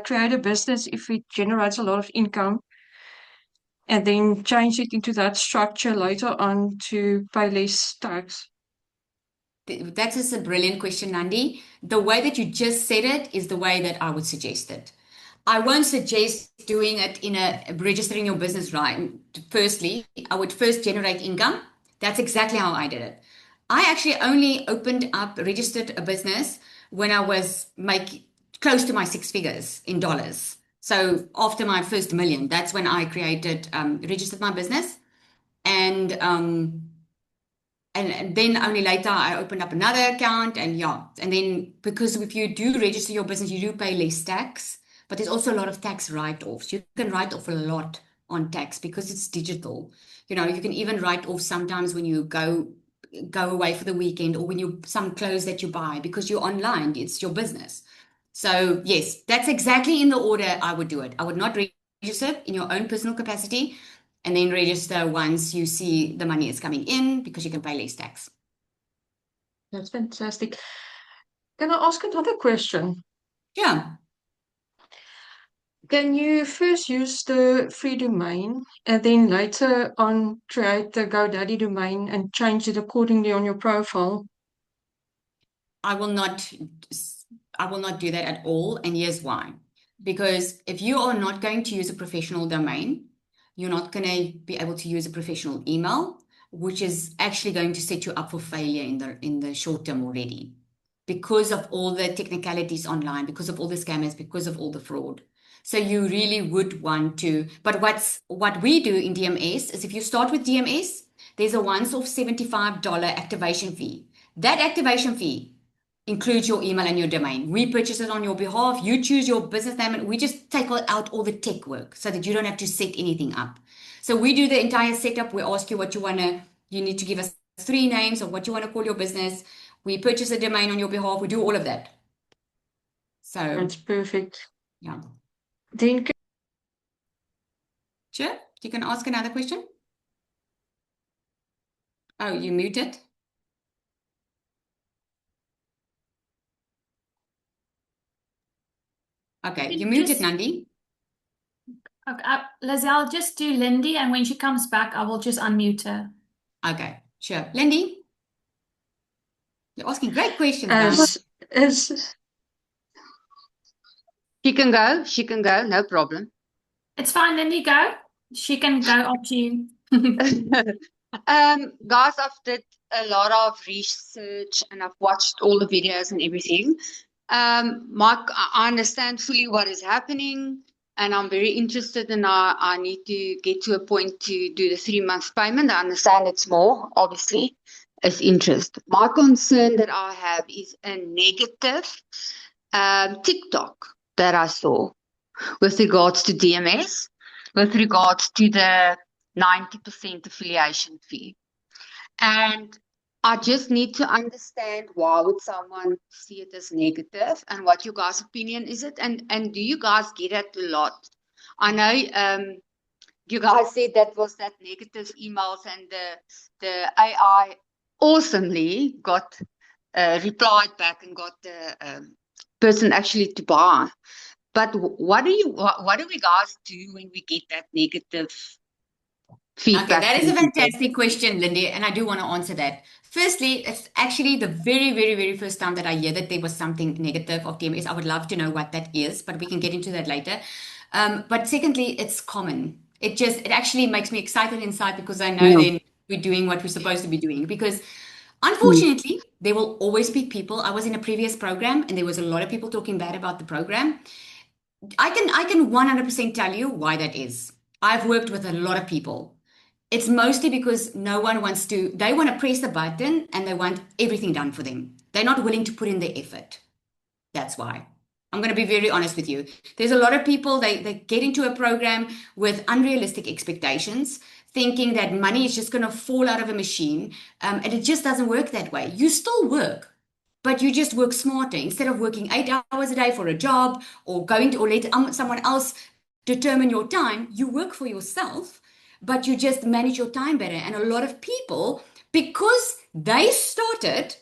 create a business if it generates a lot of income and then change it into that structure later on to pay less tax? That is a brilliant question, Nandi. The way that you just said it is the way that I would suggest it. I won't suggest doing it in registering your business right. Firstly, I would first generate income. That's exactly how I did it. I actually only registered a business when I was close to my six figures in dollars. So after my first million, that's when I registered my business. And and then only later I opened up another account and yeah. And then because if you do register your business, you do pay less tax, but there's also a lot of tax write-offs. You can write off a lot on tax because it's digital. You know, you can even write off sometimes when you go away for the weekend, or when you some clothes that you buy because you're online, it's your business. So yes, that's exactly in the order I would do it. I would not register in your own personal capacity, and then register once you see the money is coming in, because you can pay less tax. That's fantastic. Can I ask another question? Yeah. Can you first use the free domain and then later on create the GoDaddy domain and change it accordingly on your profile? I will not do that at all, and here's why. Because if you are not going to use a professional domain, you're not going to be able to use a professional email, which is actually going to set you up for failure in the short term already, because of all the technicalities online, because of all the scammers, because of all the fraud. So you really would want to. But what we do in DMS is, if you start with DMS, there's a once-off $75 activation fee. That activation fee includes your email and your domain. We purchase it on your behalf. You choose your business name, and we just take out all the tech work so that you don't have to set anything up. So we do the entire setup. We ask you what you need to give us 3 names of what you want to call your business. We purchase a domain on your behalf. We do all of that. So That's perfect. yeah. Then Sure. You can ask another question. Oh, you muted. Okay, you muted, Nandi. Okay, Lizelle, just do Lindy, and when she comes back, I will just unmute her. Okay, sure. Lindy, you're asking great questions, guys. as She can go, no problem. It's fine, Lindy, go. She can go after you. Guys, I've did a lot of research and I've watched all the videos and everything. Mark, I understand fully what is happening, and I'm very interested, and I need to get to a point to do the 3-month payment. I understand it's more, obviously, as interest. My concern that I have is a negative TikTok that I saw with regards to DMS, with regards to the 90% affiliation fee. And I just need to understand, why would someone see it as negative, and what your guys' opinion is it? And do you guys get it a lot? I know you guys said that negative emails, and the AI awesomely got replied back and got the person actually to buy. But what do we guys do when we get that negative feedback? Okay, that is a fantastic question, Lindy, and I do want to answer that. Firstly, it's actually the very, very, very first time that I hear that there was something negative of DMS. I would love to know what that is, but we can get into that later. But secondly, it's common. It actually makes me excited inside, because I know then we're doing what we're supposed to be doing. Because unfortunately, there will always be people. I was in a previous program, and there was a lot of people talking bad about the program. I can 100% tell you why that is. I've worked with a lot of people. It's mostly because no one they want to press the button and they want everything done for them. They're not willing to put in the effort. That's why. I'm going to be very honest with you. There's a lot of people, they get into a program with unrealistic expectations, thinking that money is just going to fall out of a machine. And it just doesn't work that way. You still work, but you just work smarter. Instead of working 8 hours a day for a job, or let someone else determine your time, you work for yourself, but you just manage your time better. And a lot of people, because they started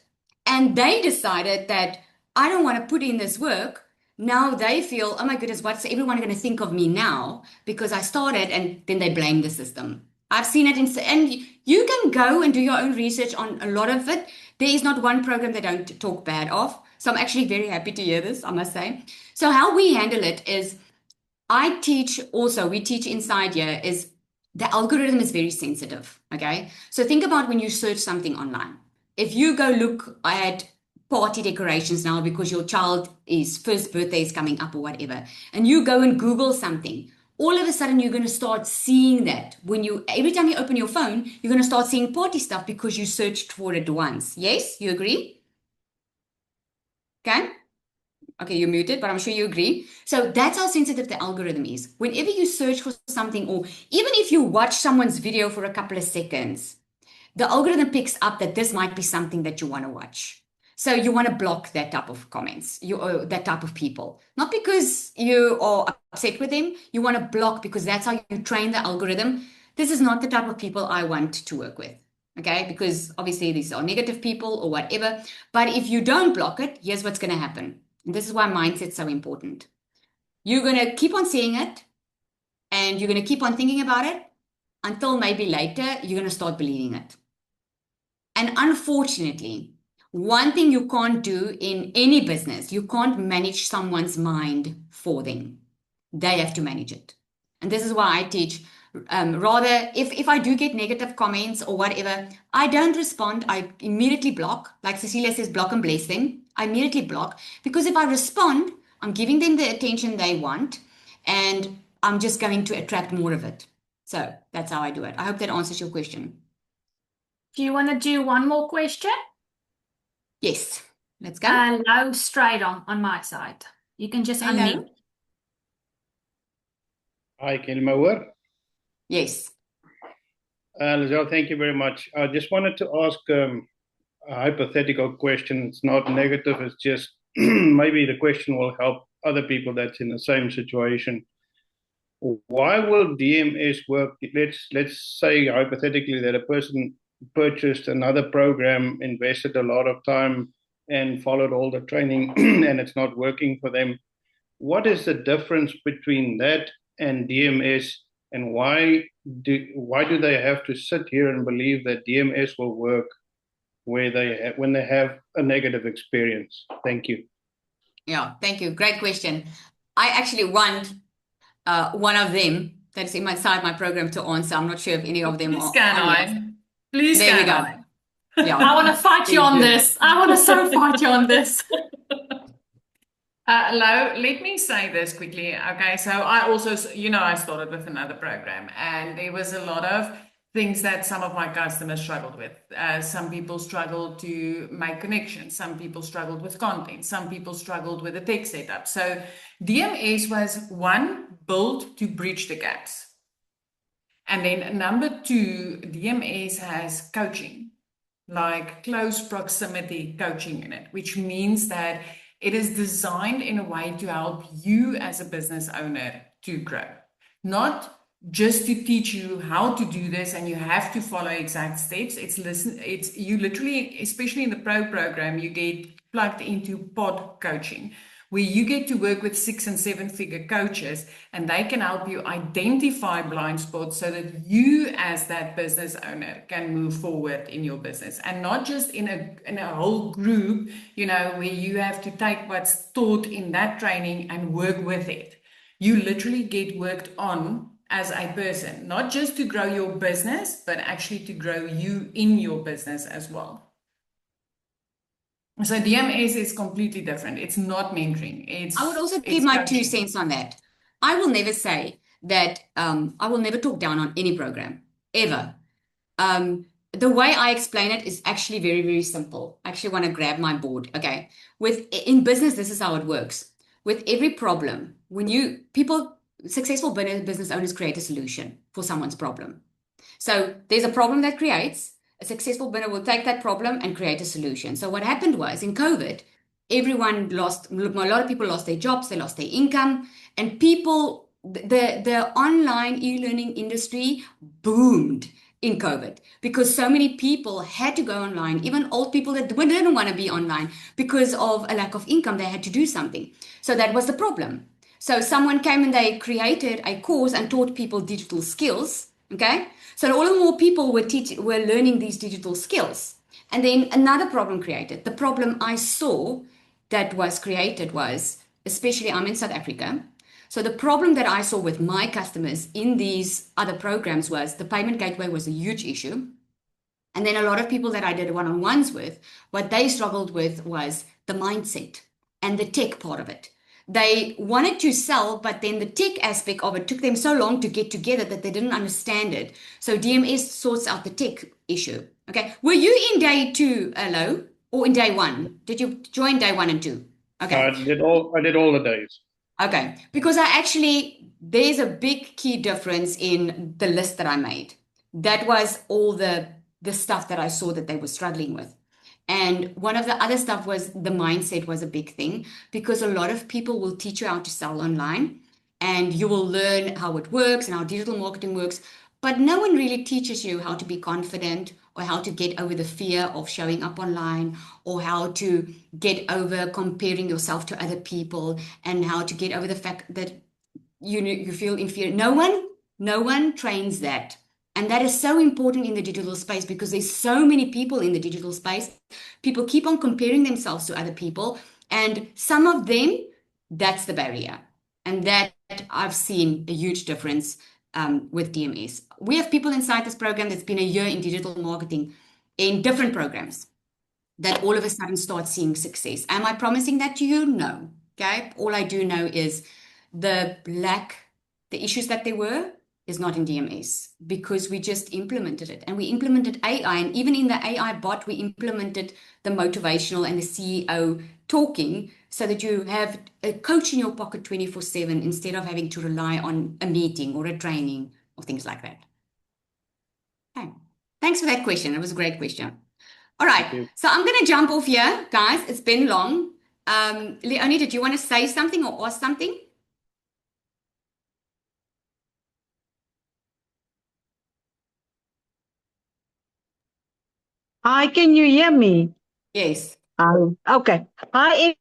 and they decided that I don't want to put in this work, now they feel, oh my goodness, what's everyone going to think of me now because I started, and then they blame the system. I've seen it, and you can go and do your own research on a lot of it. There is not one program they don't talk bad of. So I'm actually very happy to hear this, I must say. So how we handle it is, we teach inside here, is the algorithm is very sensitive, okay? So think about when you search something online. If you go look at party decorations now because your child's first birthday is coming up or whatever, and you go and Google something, all of a sudden you're going to start seeing that. Every time you open your phone, you're going to start seeing party stuff because you searched for it once. Yes, you agree? Okay? Okay, you're muted, but I'm sure you agree. So that's how sensitive the algorithm is. Whenever you search for something, or even if you watch someone's video for a couple of seconds, the algorithm picks up that this might be something that you want to watch. So you want to block that type of comments, that type of people. Not because you are upset with them, you want to block because that's how you train the algorithm. This is not the type of people I want to work with. Okay, because obviously these are negative people or whatever. But if you don't block it, here's what's going to happen. And this is why mindset's so important. You're going to keep on seeing it and you're going to keep on thinking about it until maybe later you're going to start believing it. And unfortunately, one thing you can't do in any business, you can't manage someone's mind for them. They have to manage it. And this is why I teach, rather, if I do get negative comments or whatever, I don't respond. I immediately block. Like Cecilia says, block and bless them. I immediately block because if I respond, I'm giving them the attention they want and I'm just going to attract more of it. So that's how I do it. I hope that answers your question. Do you want to do one more question? Yes, let's go. Hello, straight on my side. You can just Hello. unmute. Hi, can you hear? Yes. Lizelle, thank you very much. I just wanted to ask a hypothetical question. It's not negative, it's just maybe the question will help other people that's in the same situation. Why will DMS work? Let's say hypothetically that a person purchased another program, invested a lot of time and followed all the training and it's not working for them. What is the difference between that and DMS, and why do they have to sit here and believe that DMS will work when they have a negative experience? Thank you. Yeah, thank you. Great question. I actually want one of them that's inside my program to answer. I'm not sure if any of them Please are can on yet. I? Please There we can go. I? Yeah. I want to fight you on this. I want to so fight you on this. Lo, let me say this quickly. Okay, so I also, I started with another program, and there was a lot of things that some of my customers struggled with. Some people struggled to make connections. Some people struggled with content. Some people struggled with the tech setup. So DMS was one, built to bridge the gaps. And then number two, DMS has coaching, like close proximity coaching in it, which means that it is designed in a way to help you as a business owner to grow, not just to teach you how to do this and you have to follow exact steps. It's you literally, especially in the pro program, you get plugged into pod coaching, where you get to work with 6- and 7-figure coaches, and they can help you identify blind spots so that you as that business owner can move forward in your business, and not just in a whole group, where you have to take what's taught in that training and work with it. You literally get worked on as a person, not just to grow your business, but actually to grow you in your business as well. So DMS is completely different. It's not mentoring. I would also give my 2 cents on that. I will never say that I will never talk down on any program, ever. The way I explain it is actually very, very simple. I actually want to grab my board. Okay. In business, this is how it works. With every problem, successful business owners create a solution for someone's problem. So there's a problem that creates, a successful business will take that problem and create a solution. So what happened was in COVID, a lot of people lost their jobs, they lost their income, and the online e-learning industry boomed in COVID because so many people had to go online, even old people that didn't want to be online because of a lack of income, they had to do something. So that was the problem. So someone came and they created a course and taught people digital skills. Okay. So all the more people were learning these digital skills. And then another problem created. The problem I saw that was created was, especially I'm in South Africa. So the problem that I saw with my customers in these other programs was the payment gateway was a huge issue. And then a lot of people that I did one-on-ones with, what they struggled with was the mindset and the tech part of it. They wanted to sell, but then the tech aspect of it took them so long to get together that they didn't understand it. So DMS sorts out the tech issue. Okay. Were you in day 2, Lo, or in day 1? Did you join day 1 and 2? Okay. I did all the days. Okay, because there's a big key difference in the list that I made. That was all the stuff that I saw that they were struggling with. And one of the other stuff was the mindset was a big thing, because a lot of people will teach you how to sell online and you will learn how it works and how digital marketing works, but no one really teaches you how to be confident or how to get over the fear of showing up online or how to get over comparing yourself to other people and how to get over the fact that you feel inferior. No one trains that. And that is so important in the digital space because there's so many people in the digital space. People keep on comparing themselves to other people, and some of them, that's the barrier. And that I've seen a huge difference with DMS. We have people inside this program that's been a year in digital marketing in different programs that all of a sudden start seeing success. Am I promising that to you? No. Okay. All I do know is the issues that there were is not in DMS because we just implemented it, and we implemented AI, and even in the AI bot, we implemented the motivational and the CEO talking so that you have a coach in your pocket 24/7 instead of having to rely on a meeting or a training or things like that. Okay. Thanks for that question. It was a great question. All right, so I'm going to jump off here, guys. It's been long. Leonie, did you want to say something or ask something? Hi, can you hear me? Yes. Okay. Hi,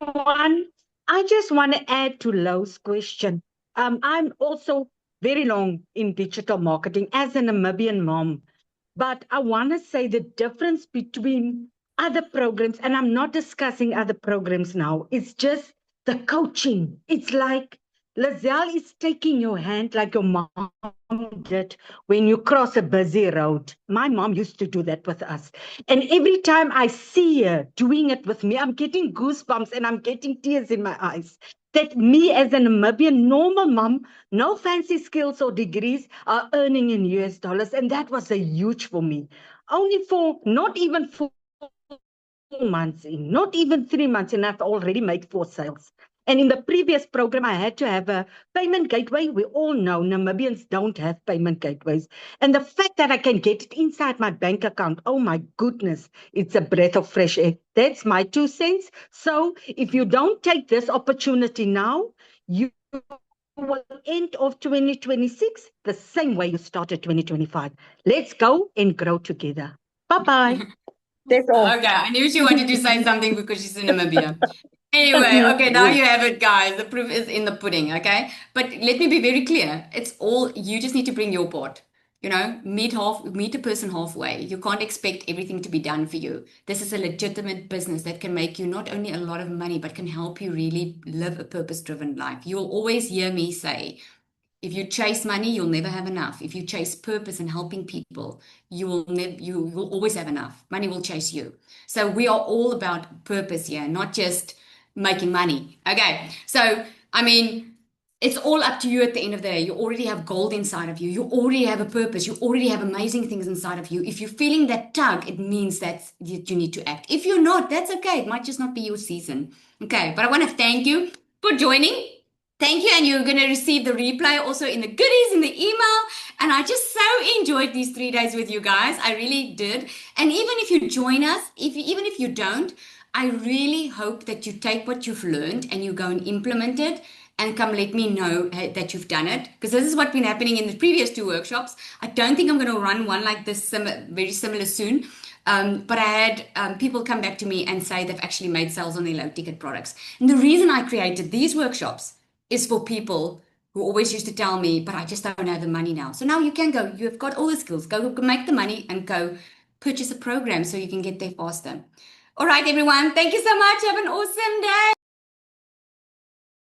everyone. I just want to add to Lo's question. I'm also very long in digital marketing as a Namibian mom, but I want to say the difference between other programs, and I'm not discussing other programs now, it's just the coaching. It's like Lizelle is taking your hand like your mom did when you cross a busy road. My mom used to do that with us. And every time I see her doing it with me, I'm getting goosebumps and I'm getting tears in my eyes. That me as a Namibian normal mom, no fancy skills or degrees, are earning in US dollars. And that was a huge for me. Only for not even 4 months in, not even 3 months in, I've already made 4 sales. And in the previous program, I had to have a payment gateway. We all know Namibians don't have payment gateways. And the fact that I can get it inside my bank account, oh my goodness, it's a breath of fresh air. That's my 2 cents. So if you don't take this opportunity now, you will end of 2026 the same way you started 2025. Let's go and grow together. Bye-bye. That's all. Okay, I knew she wanted to say something because she's in Namibia. Anyway, okay, now you have it, guys. The proof is in the pudding, okay? But let me be very clear. It's all, you just need to bring your part. You know, meet a person halfway. You can't expect everything to be done for you. This is a legitimate business that can make you not only a lot of money, but can help you really live a purpose-driven life. You'll always hear me say, if you chase money, you'll never have enough. If you chase purpose and helping people, you will always have enough. Money will chase you. So we are all about purpose here, not just making money. Okay. So, I mean, it's all up to you at the end of the day. You already have gold inside of you. You already have a purpose. You already have amazing things inside of you. If you're feeling that tug, it means that you need to act. If you're not, that's okay. It might just not be your season. Okay. But I want to thank you for joining. Thank you. And you're going to receive the replay also in the goodies in the email. And I just so enjoyed these 3 days with you guys. I really did. And even if you join us, even if you don't, I really hope that you take what you've learned and you go and implement it and come let me know that you've done it. Because this is what's been happening in the previous 2 workshops. I don't think I'm going to run one like this very similar soon. But I had people come back to me and say they've actually made sales on their low ticket products. And the reason I created these workshops is for people who always used to tell me, but I just don't have the money now. So now you can go, you've got all the skills, go make the money and go purchase a program so you can get there faster. All right, everyone. Thank you so much. Have an awesome day.